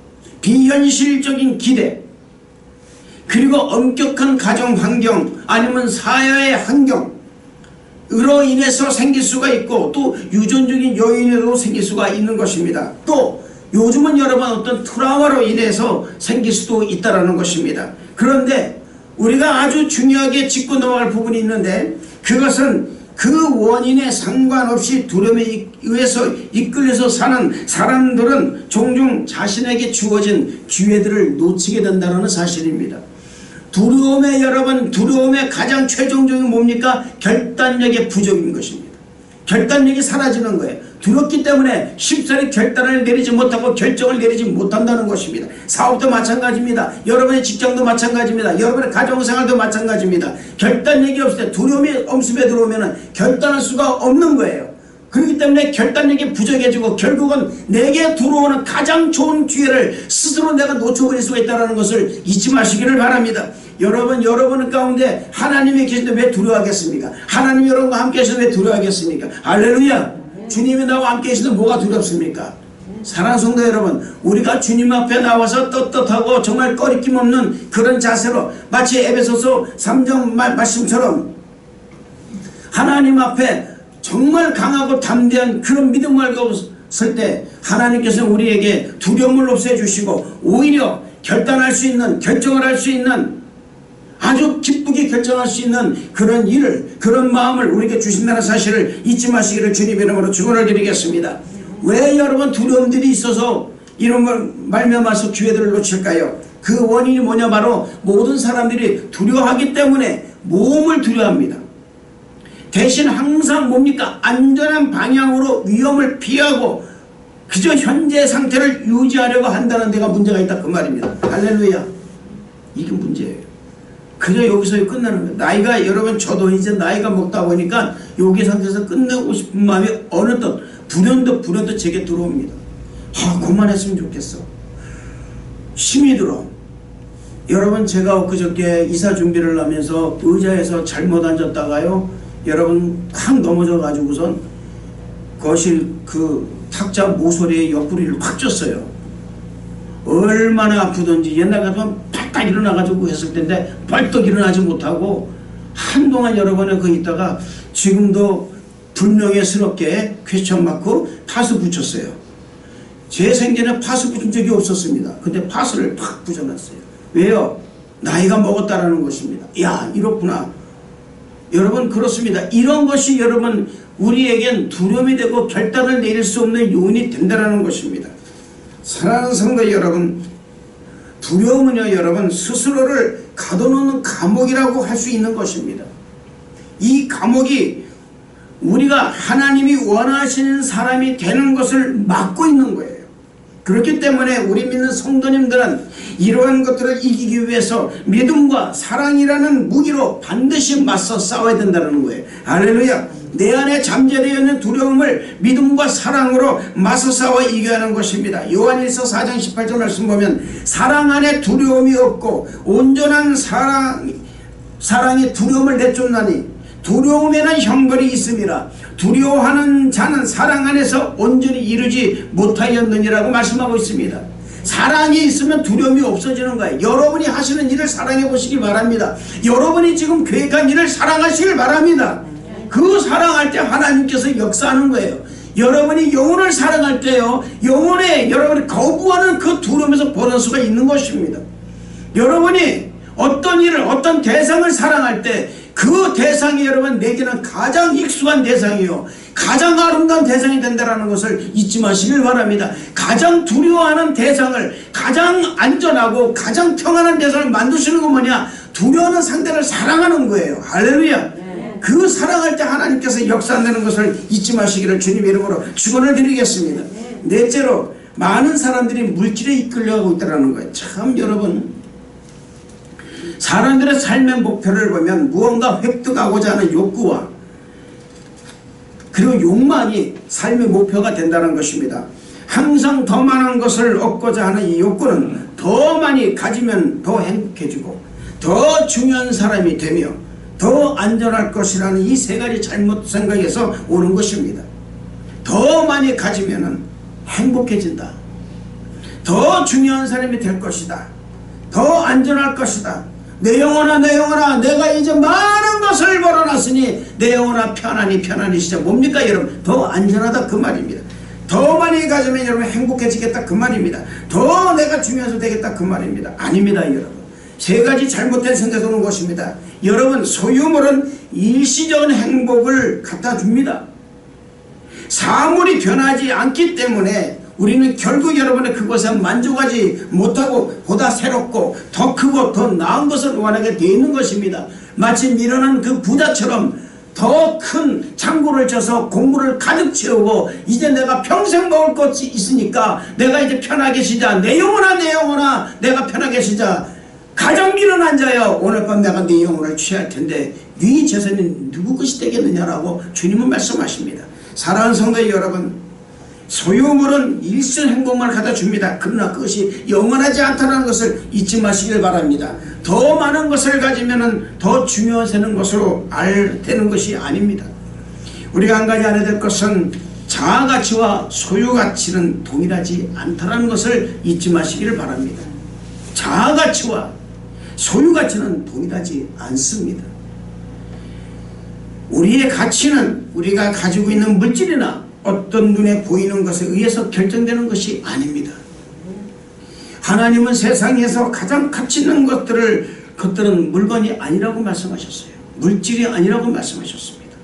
비현실적인 기대, 그리고 엄격한 가정 환경 아니면 사회의 환경으로 인해서 생길 수가 있고 또 유전적인 요인으로 생길 수가 있는 것입니다. 또 요즘은 여러분 어떤 트라우마로 인해서 생길 수도 있다는 것입니다. 그런데 우리가 아주 중요하게 짚고 넘어갈 부분이 있는데 그것은 그 원인에 상관없이 두려움에 의해서 이끌려서 사는 사람들은 종종 자신에게 주어진 기회들을 놓치게 된다는 사실입니다. 두려움의 가장 최종적인 뭡니까? 결단력의 부족인 것입니다. 결단력이 사라지는 거예요. 두렵기 때문에 쉽사리 결단을 내리지 못하고 결정을 내리지 못한다는 것입니다. 사업도 마찬가지입니다. 여러분의 직장도 마찬가지입니다. 여러분의 가정생활도 마찬가지입니다. 결단력이 없을 때 두려움이 엄습에 들어오면 결단할 수가 없는 거예요. 그렇기 때문에 결단력이 부족해지고 결국은 내게 들어오는 가장 좋은 기회를 스스로 내가 놓쳐버릴 수가 있다는 것을 잊지 마시기를 바랍니다. 여러분 가운데 하나님이 계신데 왜 두려워하겠습니까? 하나님이 여러분과 함께 계시는데 왜 두려워하겠습니까? 할렐루야. 주님이 나와 함께 계시는데 뭐가 두렵습니까? 사랑하는 성도 여러분, 우리가 주님 앞에 나와서 떳떳하고 정말 꺼리낌 없는 그런 자세로 마치 에베소서 3장 말씀처럼 하나님 앞에 정말 강하고 담대한 그런 믿음을 가지고 설 때 하나님께서 우리에게 두려움을 없애주시고 오히려 결단할 수 있는, 결정을 할 수 있는, 아주 기쁘게 결정할 수 있는 그런 일을, 그런 마음을 우리에게 주신다는 사실을 잊지 마시기를 주님의 이름으로 축원을 드리겠습니다. 왜 여러분 두려움들이 있어서 이런 걸 말미암아서 기회들을 놓칠까요? 그 원인이 뭐냐? 바로 모든 사람들이 두려워하기 때문에 모험을 두려워합니다. 대신 항상 뭡니까? 안전한 방향으로 위험을 피하고 그저 현재 상태를 유지하려고 한다는 데가 문제가 있다 그 말입니다. 할렐루야. 이게 문제예요. 그저 여기서 끝나는 거예요. 나이가 여러분 저도 이제 나이가 먹다 보니까 여기 상태에서 끝내고 싶은 마음이 어느덧 불현듯 제게 들어옵니다. 그만했으면 좋겠어. 힘이 들어. 여러분 제가 그저께 이사 준비를 하면서 의자에서 잘못 앉았다가요 여러분 확 넘어져 가지고선 거실 그 탁자 모서리에 옆구리를 확 쪘어요. 얼마나 아프던지 옛날 같으면 팍팍 일어나가지고 했을 텐데 벌떡 일어나지 못하고 한동안 여러분은 그 있다가 지금도 불명예스럽게 퀘스천 마크 파스 붙였어요. 제 생전에 파스 붙인 적이 없었습니다. 근데 파스를 팍 붙여놨어요. 왜요? 나이가 먹었다라는 것입니다. 야 이렇구나. 여러분 그렇습니다. 이런 것이 여러분 우리에겐 두려움이 되고 결단을 내릴 수 없는 요인이 된다는 것입니다. 사랑하는 성도 여러분, 두려움은요 여러분 스스로를 가둬놓는 감옥이라고 할 수 있는 것입니다. 이 감옥이 우리가 하나님이 원하시는 사람이 되는 것을 막고 있는 거예요. 그렇기 때문에 우리 믿는 성도님들은 이러한 것들을 이기기 위해서 믿음과 사랑이라는 무기로 반드시 맞서 싸워야 된다는 거예요. 할렐루야. 내 안에 잠재되어 있는 두려움을 믿음과 사랑으로 맞서 싸워 이겨야 하는 것입니다. 요한일서 4장 18절 말씀 보면 사랑 안에 두려움이 없고 온전한 사랑이 두려움을 내쫓나니 두려움에는 형벌이 있음이라. 두려워하는 자는 사랑 안에서 온전히 이루지 못하였느니라고 말씀하고 있습니다. 사랑이 있으면 두려움이 없어지는 거예요. 여러분이 하시는 일을 사랑해 보시기 바랍니다. 여러분이 지금 계획한 일을 사랑하시길 바랍니다. 그 사랑할 때 하나님께서 역사하는 거예요. 여러분이 영혼을 사랑할 때요 영혼에 여러분이 거부하는 그 두려움에서 벗어날 수가 있는 것입니다. 여러분이 어떤 일을 어떤 대상을 사랑할 때 그 대상이 여러분 내게는 가장 익숙한 대상이요 가장 아름다운 대상이 된다는 것을 잊지 마시길 바랍니다. 가장 두려워하는 대상을 가장 안전하고 가장 평안한 대상을 만드시는 건 뭐냐? 두려워하는 상대를 사랑하는 거예요. 할렐루야. 그 사랑할 때 하나님께서 역사한다는 것을 잊지 마시기를 주님의 이름으로 축원을 드리겠습니다. 넷째로 많은 사람들이 물질에 이끌려가고 있다는 거예요. 참 여러분 사람들의 삶의 목표를 보면 무언가 획득하고자 하는 욕구와 그리고 욕망이 삶의 목표가 된다는 것입니다. 항상 더 많은 것을 얻고자 하는 이 욕구는 더 많이 가지면 더 행복해지고 더 중요한 사람이 되며 더 안전할 것이라는 이 세 가지 잘못 생각에서 오는 것입니다. 더 많이 가지면 행복해진다. 더 중요한 사람이 될 것이다. 더 안전할 것이다. 내 영혼아 내가 이제 많은 것을 벌어놨으니 내 영혼아 편안히 시작. 뭡니까 여러분? 더 안전하다 그 말입니다. 더 많이 가지면 여러분 행복해지겠다 그 말입니다. 더 내가 중요해서 되겠다 그 말입니다. 아닙니다 여러분. 세 가지 잘못된 생각이 오는 것입니다. 여러분 소유물은 일시적인 행복을 갖다 줍니다. 사물이 변하지 않기 때문에 우리는 결국 여러분의 그것에 만족하지 못하고 보다 새롭고 더 크고 더 나은 것을 원하게 되어 있는 것입니다. 마치 밀어난 그 부자처럼 더 큰 창고를 쳐서 곡물을 가득 채우고 이제 내가 평생 먹을 것이 있으니까 내가 이제 편하게 쉬자. 내 영혼아 내가 편하게 쉬자. 가장 밀어난 자여 오늘 밤 내가 네 영혼을 취할 텐데 네 재산이 누구 것이 되겠느냐라고 주님은 말씀하십니다. 사랑하는 성도 여러분, 소유물은 일시적 행복만 갖다 줍니다. 그러나 그것이 영원하지 않다는 것을 잊지 마시길 바랍니다. 더 많은 것을 가지면 더 중요하다는 것으로 되는 것이 아닙니다. 우리가 한 가지 알아야 될 것은 자아가치와 소유가치는 동일하지 않다는 것을 잊지 마시기를 바랍니다. 자아가치와 소유가치는 동일하지 않습니다. 우리의 가치는 우리가 가지고 있는 물질이나 어떤 눈에 보이는 것에 의해서 결정되는 것이 아닙니다. 하나님은 세상에서 가장 가치 있는 것들은 물건이 아니라고 말씀하셨어요. 물질이 아니라고 말씀하셨습니다.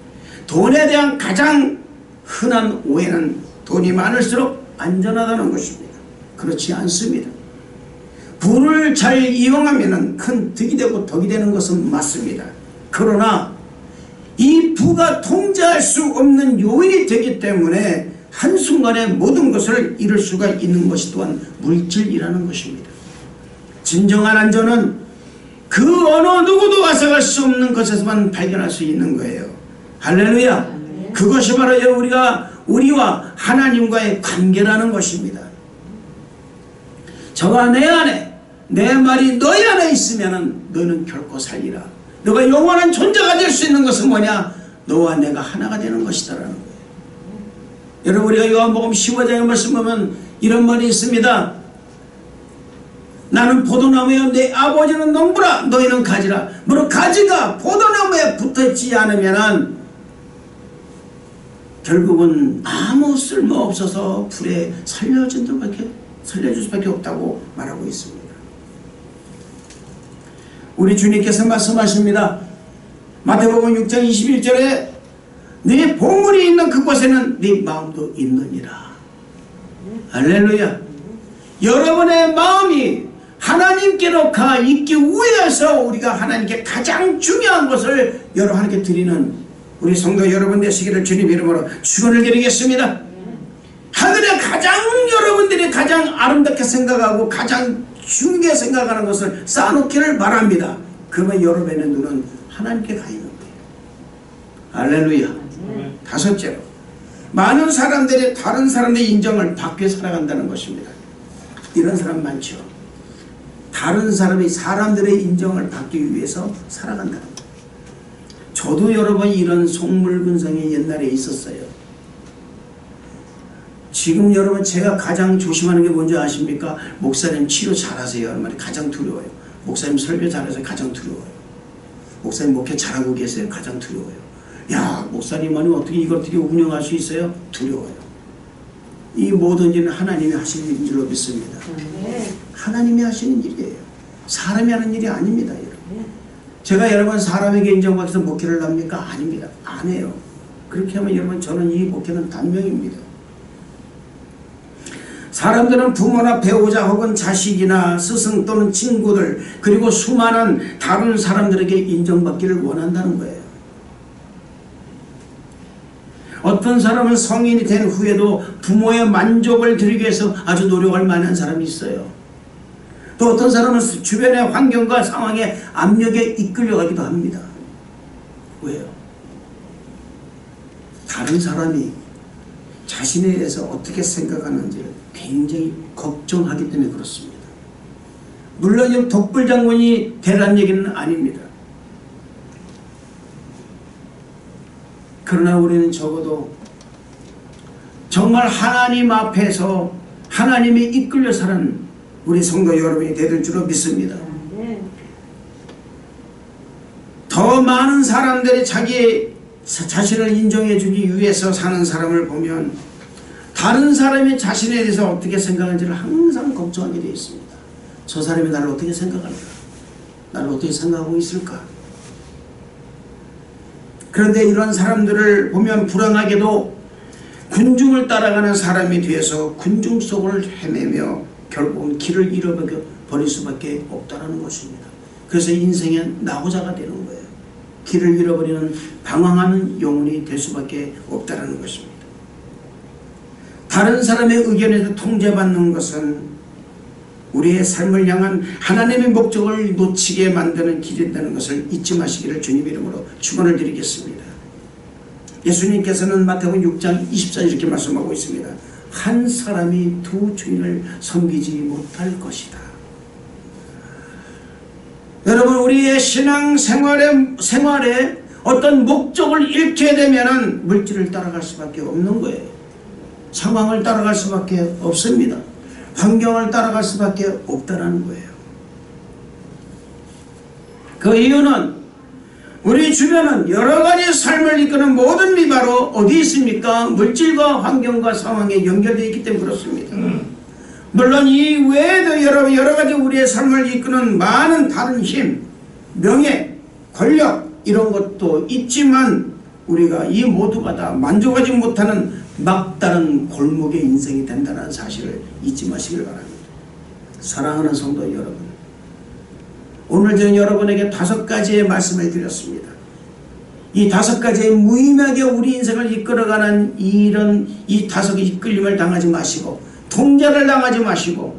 돈에 대한 가장 흔한 오해는 돈이 많을수록 안전하다는 것입니다. 그렇지 않습니다. 부를 잘 이용하면 큰 득이 되고 덕이 되는 것은 맞습니다. 그러나 이 부가 통제할 수 없는 요인이 되기 때문에 한순간에 모든 것을 잃을 수가 있는 것이 또한 물질이라는 것입니다. 진정한 안전은 그 어느 누구도 앗아갈 수 없는 것에서만 발견할 수 있는 거예요. 할렐루야. 그것이 바로 우리와 하나님과의 관계라는 것입니다. 저와 내 안에, 내 말이 너희 안에 있으면 너는 결코 살리라. 너가 영원한 존재가 될 수 있는 것은 뭐냐? 너와 내가 하나가 되는 것이다라는 거예요. 여러분, 우리가 요한복음 15장의 말씀 보면 이런 말이 있습니다. 나는 포도나무여 내 아버지는 농부라 너희는 가지라. 무릇 가지가 포도나무에 붙어있지 않으면 결국은 아무 쓸모 없어서 불에 살려줄 수밖에 없다고 말하고 있습니다. 우리 주님께서 말씀하십니다. 마태복음 6장 21절에 네 보물이 있는 그곳에는 네 마음도 있느니라. 할렐루야. 여러분의 마음이 하나님께로 가 있기 위해서 우리가 하나님께 가장 중요한 것을 여러분께 드리는 우리 성도 여러분 되시기를 주님 이름으로 축원을 드리겠습니다. 하늘에 여러분들이 가장 아름답게 생각하고 가장 중요하게 생각하는 것을 쌓아놓기를 바랍니다. 그러면 여러분의 눈은 하나님께 가 있는 거예요. 할렐루야. 다섯째로, 많은 사람들이 다른 사람의 인정을 받기 위해 살아간다는 것입니다. 이런 사람 많죠. 다른 사람들의 인정을 받기 위해서 살아간다는 거예요. 저도 여러분 이런 속물근성이 옛날에 있었어요. 지금 여러분 제가 가장 조심하는 게 뭔지 아십니까? 목사님 치료 잘하세요 하는 말이 가장 두려워요. 목사님 설교 잘해서 가장 두려워요. 목사님 목회 잘하고 계세요. 가장 두려워요. 야, 목사님만이 어떻게 이걸 어떻게 운영할 수 있어요? 두려워요. 이 모든 일은 하나님이 하시는 일로 믿습니다. 하나님이 하시는 일이에요. 사람이 하는 일이 아닙니다. 여러분. 제가 여러분 사람에게 인정받기 위해서 목회를 합니까? 아닙니다. 안 해요. 그렇게 하면 여러분 저는 이 목회는 단명입니다. 사람들은 부모나 배우자 혹은 자식이나 스승 또는 친구들 그리고 수많은 다른 사람들에게 인정받기를 원한다는 거예요. 어떤 사람은 성인이 된 후에도 부모의 만족을 드리기 위해서 아주 노력할 만한 사람이 있어요. 또 어떤 사람은 주변의 환경과 상황에 압력에 이끌려가기도 합니다. 왜요? 다른 사람이 자신에 대해서 어떻게 생각하는지를 굉장히 걱정하기 때문에 그렇습니다. 물론 이 독불장군이 되라는 얘기는 아닙니다. 그러나 우리는 적어도 정말 하나님 앞에서 하나님이 이끌려 사는 우리 성도 여러분이 되될 줄로 믿습니다. 더 많은 사람들이 자신을 인정해 주기 위해서 사는 사람을 보면 다른 사람이 자신에 대해서 어떻게 생각하는지를 항상 걱정하게 되어 있습니다. 저 사람이 나를 어떻게 생각할까? 나를 어떻게 생각하고 있을까? 그런데 이런 사람들을 보면 불행하게도 군중을 따라가는 사람이 되어서 군중 속을 헤매며 결국은 길을 잃어버릴 수밖에 없다는 것입니다. 그래서 인생의 낙오자가 되는 거예요. 길을 잃어버리는 방황하는 영혼이 될 수밖에 없다는 것입니다. 다른 사람의 의견에서 통제받는 것은 우리의 삶을 향한 하나님의 목적을 놓치게 만드는 길이 된다는 것을 잊지 마시기를 주님 이름으로 축원을 드리겠습니다. 예수님께서는 마태복음 6장 24절 이렇게 말씀하고 있습니다. 한 사람이 두 주인을 섬기지 못할 것이다. 여러분, 우리의 신앙 생활에 어떤 목적을 잃게 되면 물질을 따라갈 수밖에 없는 거예요. 상황을 따라갈 수밖에 없습니다. 환경을 따라갈 수밖에 없다는 거예요. 그 이유는 우리 주변은 여러가지 삶을 이끄는 모든 미바로 어디 있습니까? 물질과 환경과 상황에 연결되어 있기 때문에 그렇습니다. 물론 이 외에도 여러가지 우리의 삶을 이끄는 많은 다른 힘, 명예, 권력 이런 것도 있지만 우리가 이 모두가 다 만족하지 못하는 막다른 골목의 인생이 된다는 사실을 잊지 마시길 바랍니다. 사랑하는 성도 여러분, 오늘 저는 여러분에게 5가지의 말씀을 드렸습니다. 이 5가지의 무의미하게 우리 인생을 이끌어가는 이런 이 5개 이끌림을 당하지 마시고 통제를 당하지 마시고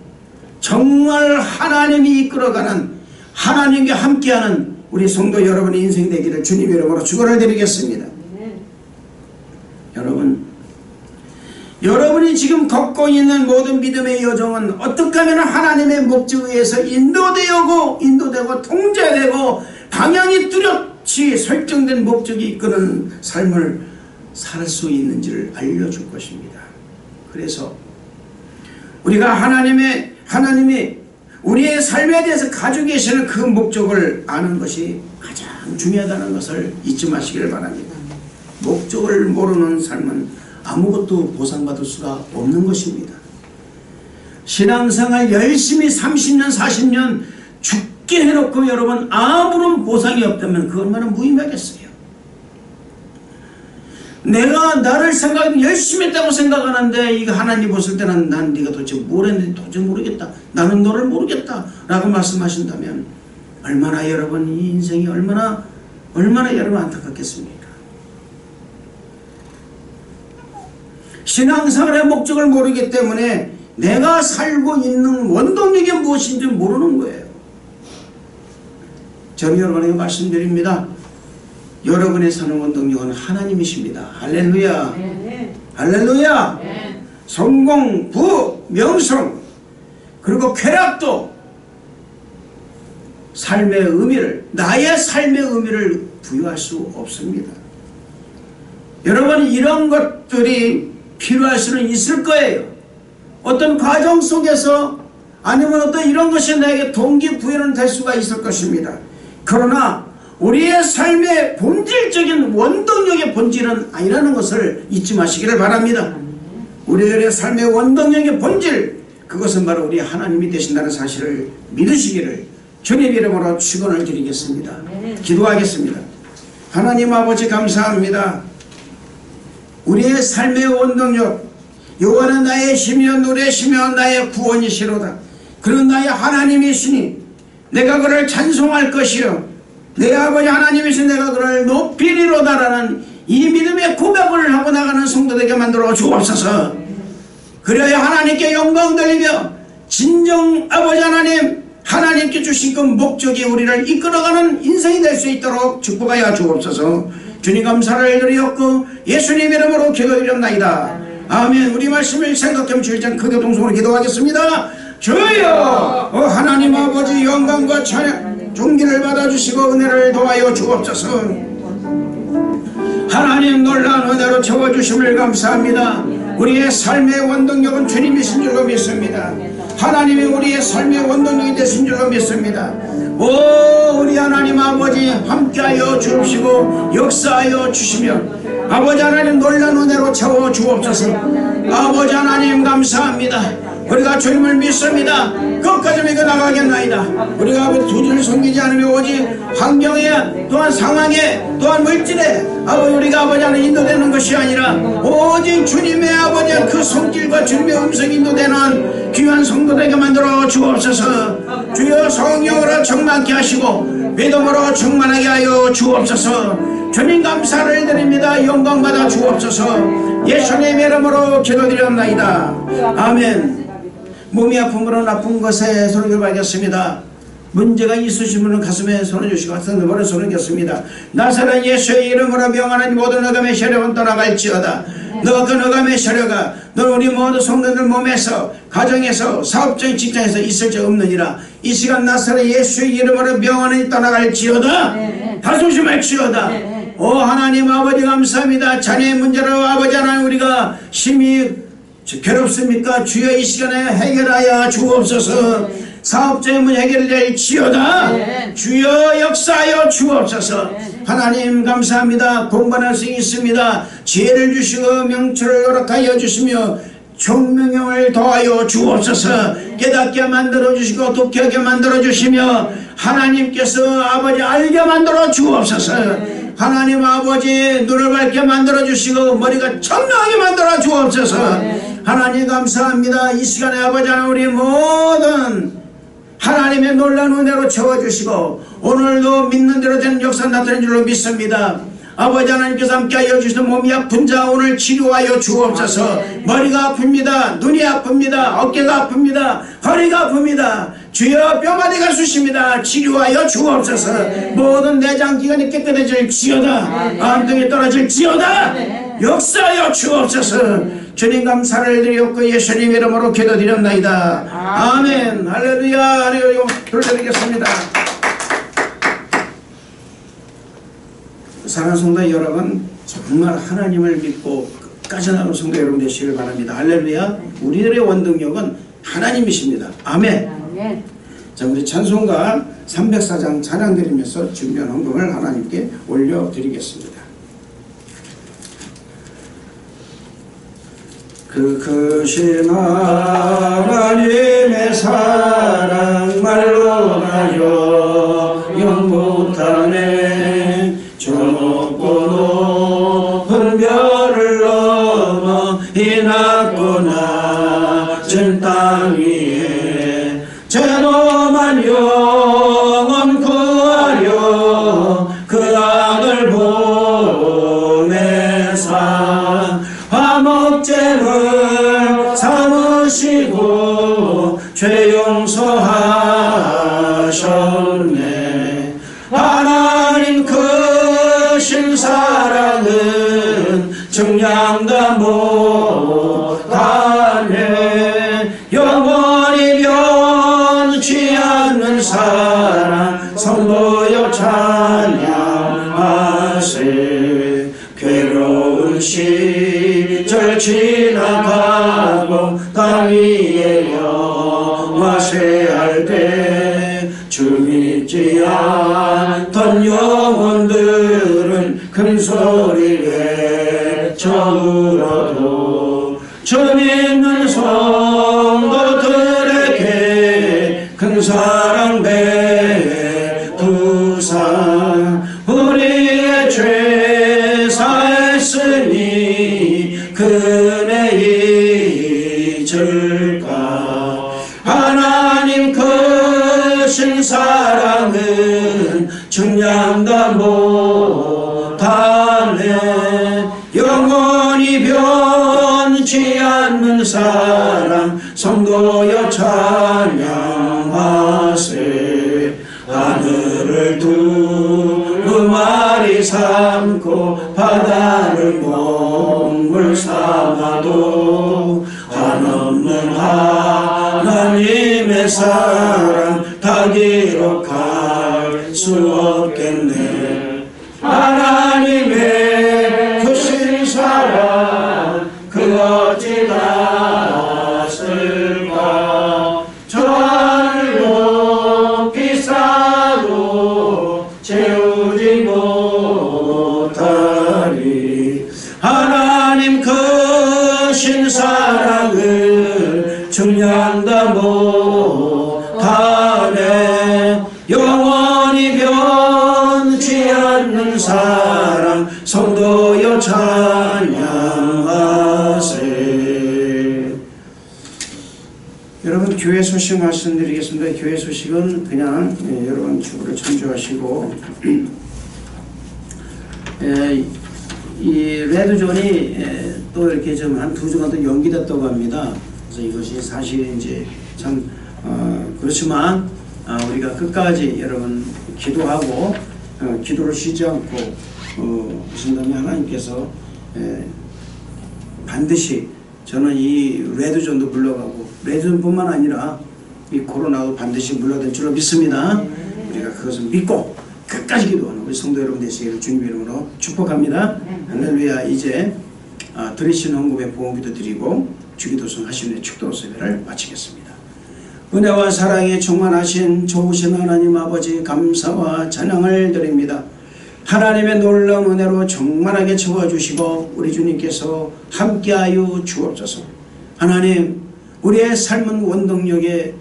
정말 하나님이 이끌어가는 하나님과 함께하는 우리 성도 여러분의 인생 되기를 주님 이름으로 축원을 드리겠습니다. 여러분이 지금 걷고 있는 모든 믿음의 여정은 어떻게 하면 하나님의 목적에 의해서 인도되고 통제되고 방향이 뚜렷이 설정된 목적이 이끄는 삶을 살 수 있는지를 알려줄 것입니다. 그래서 우리가 하나님이 우리의 삶에 대해서 가지고 계시는 그 목적을 아는 것이 가장 중요하다는 것을 잊지 마시기를 바랍니다. 목적을 모르는 삶은 아무것도 보상받을 수가 없는 것입니다. 신앙생활 열심히 30년 40년 죽게 해놓고 여러분 아무런 보상이 없다면 그 얼마나 무의미하겠어요. 내가 나를 열심히 했다고 생각하는데 이거 하나님 보실 때는 난 네가 도대체 뭘 했는지 도저히 모르겠다. 나는 너를 모르겠다 라고 말씀하신다면 얼마나 여러분 이 인생이 얼마나 여러분 안타깝겠습니까? 신앙생활의 목적을 모르기 때문에 내가 살고 있는 원동력이 무엇인지 모르는 거예요. 저는 여러분에게 말씀드립니다. 여러분의 사는 원동력은 하나님이십니다. 할렐루야. 할렐루야. 성공, 부, 명성 그리고 쾌락도 나의 삶의 의미를 부여할 수 없습니다. 여러분 이런 것들이 필요할 수는 있을 거예요. 어떤 과정 속에서 아니면 어떤 이런 것이 나에게 동기부여는 될 수가 있을 것입니다. 그러나 우리의 삶의 본질적인 원동력의 본질은 아니라는 것을 잊지 마시기를 바랍니다. 우리들의 삶의 원동력의 본질 그것은 바로 우리 하나님이 되신다는 사실을 믿으시기를 주님 이름으로 축원을 드리겠습니다. 기도하겠습니다. 하나님 아버지 감사합니다. 우리의 삶의 원동력 여호와는 나의 힘이요 노래시며 나의 구원이시로다. 그는 나의 하나님이시니 내가 그를 찬송할 것이요 내 아버지 하나님이신 내가 그를 높이리로다라는 이 믿음의 고백을 하고 나가는 성도되게 만들어 주옵소서. 그래야 하나님께 영광 돌리며 진정 아버지 하나님께 주신 그 목적이 우리를 이끌어가는 인생이 될 수 있도록 축복하여 주옵소서. 주님 감사를 드리었고 예수님 이름으로 기도드렸나이다. 아멘. 우리 말씀을 생각하면 주일장 크게 동성으로 기도하겠습니다. 주여 하나님 아버지 영광과 찬양 존귀를 받아주시고 은혜를 도하여 주옵소서. 하나님 놀라운 은혜로 채워주심을 감사합니다. 우리의 삶의 원동력은 주님이신 줄로 믿습니다. 하나님이 우리의 삶의 원동력이 되신 줄로 믿습니다. 오 우리 하나님 아버지 함께하여 주옵시고 역사하여 주시며 아버지 하나님 놀라운 은혜로 채워 주옵소서. 아버지 하나님 감사합니다. 우리가 주님을 믿습니다. 끝까지 믿어 나가겠나이다. 우리가 아버지 두지를 섬기지 않으며 오직 환경에 또한 상황에 또한 물질에 아버지 우리가 아버지 하나님 인도되는 것이 아니라 오직 주님의 아버지 그 손길과 주님의 음성이 인도되는 귀한 성도되게 만들어 주옵소서. 주여 성령으로 충만케 하시고 믿음으로 충만하게 하여 주옵소서. 주님 감사를 드립니다. 영광 받아 주옵소서. 예수님 이름으로 기도드렸나이다. 아멘. 몸이 아픔으로 나쁜 것에 손을 받겠습니다. 문제가 있으시면 가슴에 손을 주시고 같은 머리에 손을 겼습니다. 나사렛 예수의 이름으로 명하는 모든 어감의 세력은 떠나갈지어다. 너 그 어감의 세력아 너 우리 모든 성도들 몸에서 가정에서 사업적인 직장에서 있을지 없느니라. 이 시간 나사렛 예수의 이름으로 명하는 떠나갈지어다. 다소시 말지어다. 오 하나님 아버지 감사합니다. 자녀의 문제로 아버지 하나님 우리가 심히 괴롭습니까? 주여 이 시간에 해결하여 주옵소서. 사업적인 문제 해결될지어다. 주여 역사하여 주옵소서. 하나님 감사합니다. 공부할 수 있습니다. 지혜를 주시고 명철을 허락하여 주시며 총명을 더하여 주옵소서. 깨닫게 만들어 주시고 독하게 만들어 주시며 하나님께서 아버지 알게 만들어 주옵소서. 하나님 아버지 눈을 밝게 만들어 주시고 머리가 청명하게 만들어 주옵소서. 하나님 감사합니다. 이 시간에 아버지 하나님 우리 모든 하나님의 놀라운 은혜로 채워주시고 오늘도 믿는 대로 되는 역사 나타낸 줄로 믿습니다. 아버지 하나님께서 함께하여 주시는 몸이 아픈 자 오늘 치료하여 주옵소서. 머리가 아픕니다. 눈이 아픕니다. 어깨가 아픕니다. 허리가 아픕니다. 주여 뼈마디가 쑤십니다. 치료하여 주옵소서. 모든 내장 기관이 깨끗해질지어다. 암등이 떨어질지어다. 역사하여 주옵소서. 주님 감사를 드리옵고 예수님 이름으로 기도드렸나이다. 아멘. 할렐루야. 할렐루야. 돌려드리겠습니다. 사랑하는 성도 여러분, 정말 하나님을 믿고 끝까지 나가는 성도 여러분 되시길 바랍니다. 할렐루야. 우리들의 원동력은 하나님이십니다. 아멘. 자, 우리 찬송가 304장 찬양 드리면서 준비한 헌금을 하나님께 올려드리겠습니다. 그 크신 하나님의 사랑 말로 나여 영못하네. 저 높고 높은 별을 넘어 이 낮고 낮은 땅 위에 제노만 영원 구하려 그 아들 보내사 화목제를 삼으시고 죄 용서하셨네. 하나님 크신 사랑은 정량다 못하네. 영원히 변치 않는 사랑 성도여 찬양하세. 괴로운 시절 지나가고 땅 위에 영화세할 때 주 믿지 않던 영혼들은 큰 소리 외쳐 울어도 주 믿는 성도들에게 큰 사랑 베푸사. 우리의 죄 사했으니 그네 잊을까. 하나님 크신 사랑은 증량다 못하네. 영원히 변치 않는 사랑 성도여 찬양하세. 하늘을 두루마리 삼고 바다를 먹물 삼아도 한없는 하나님의 사랑 다 기록할 수 없겠네. 하나님의 크신 사랑 그 어찌 닿았을까. 저 하늘 높이 쌓아도 채우지 못하리. 하나님 크신 사랑을 증량다 못하네. 영원히 변치 않는 사랑 성도여 찬양하세. 여러분 교회 소식 말씀드리겠습니다. 교회 소식은 그냥 여러분 주보를 참조하시고 이 레드존이 또 이렇게 좀 한 2주간 더 연기됐다고 합니다. 그래서 이것이 사실 이제 참 그렇지만 우리가 끝까지 여러분 기도하고 기도를 쉬지 않고 하신다면 하나님께서 반드시 저는 이 레드존도 물러가고 레드존뿐만 아니라 이 코로나도 반드시 물러갈 줄로 믿습니다. 우리가 그것을 믿고 끝까지 기도하는 우리 성도 여러분 되시기를 주님 이름으로 축복합니다. 할렐루야. 이제 드리신 헌금의 보험기도 드리고 주기도성 하시는 축도 예배를 마치겠습니다. 은혜와 사랑에 충만하신 좋으신 하나님 아버지 감사와 찬양을 드립니다. 하나님의 놀라운 은혜로 충만하게 채워주시고 우리 주님께서 함께하여 주옵소서. 하나님 우리의 삶은 원동력에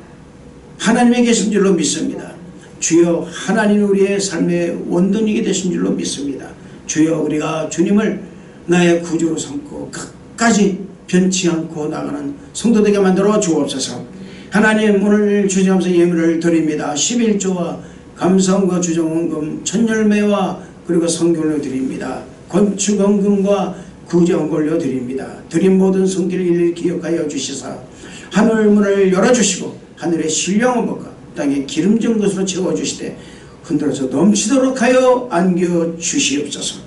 하나님이 계신 줄로 믿습니다. 주여 하나님 우리의 삶의 원동력이 되신 줄로 믿습니다. 주여 우리가 주님을 나의 구주로 삼고 끝까지 변치 않고 나가는 성도되게 만들어 주옵소서. 하나님 오늘 주님께서 예물을 드립니다. 11조와 감사원과 주정원금 천열매와 그리고 성경을 드립니다. 건축원금과 구제원금을 올려드립니다. 드린 모든 성기를 일일이 기억하여 주시사 하늘 문을 열어주시고 하늘의 신령한 법과 땅에 기름진 것으로 채워주시되 흔들어서 넘치도록 하여 안겨주시옵소서.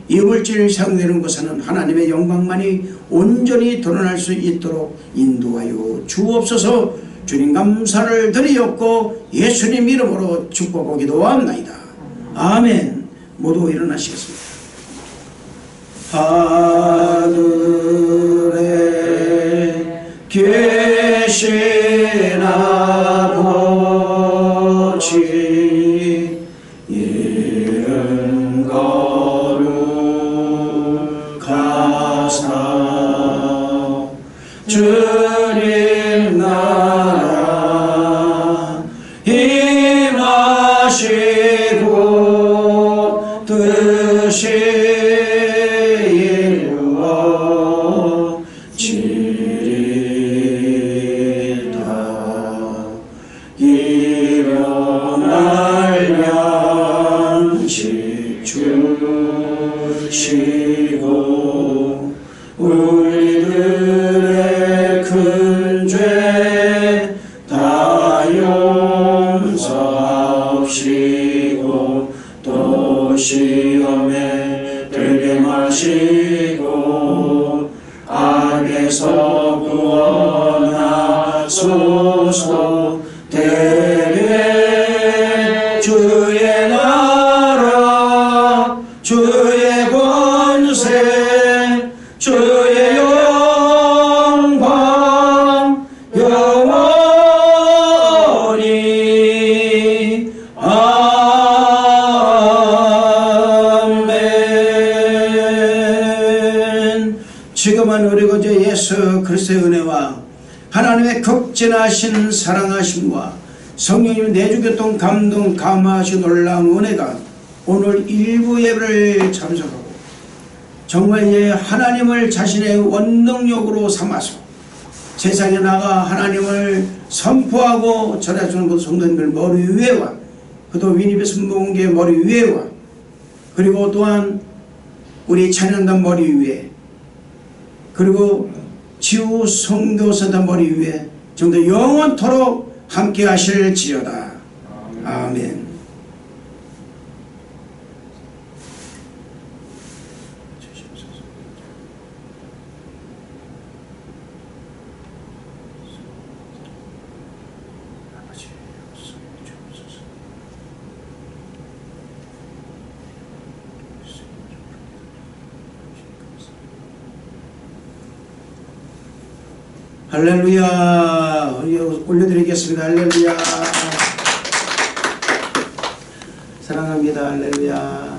이 물질 사용되는 곳에는 하나님의 영광만이 온전히 드러날 수 있도록 인도하여 주옵소서. 주님 감사를 드리옵고 예수님 이름으로 축복하고 기도합나이다. 아멘. 모두 일어나시겠습니다. 하늘에 계신 아버지 이름 거룩하사 주님 나라 임하시고 뜻이 주시고 우리들의 큰 죄 다 용서하시고 또 시험에 들게 마시고 악에서 구원하소서. 대개 주의 나라 주의 권세 주의 영광 영원히 아멘. 지금은 우리 구주 예수 그리스도의 은혜와 하나님의 극진하신 사랑하심과 성령님 내주교통 감동 감화하신 놀라운 은혜가 오늘 일부 예배를 참석하고 정말 하나님을 자신의 원동력으로 삼아서 세상에 나가 하나님을 선포하고 전해주는 그 성도님들 머리 위에와 그도 위니베 순복음교회 머리 위에와 그리고 또한 우리 찬양단 머리 위에 그리고 지우 선교사단 머리 위에 정말 영원토록 함께 하실지어다. 아멘. 할렐루야. 올려드리겠습니다. 할렐루야. 사랑합니다. 할렐루야.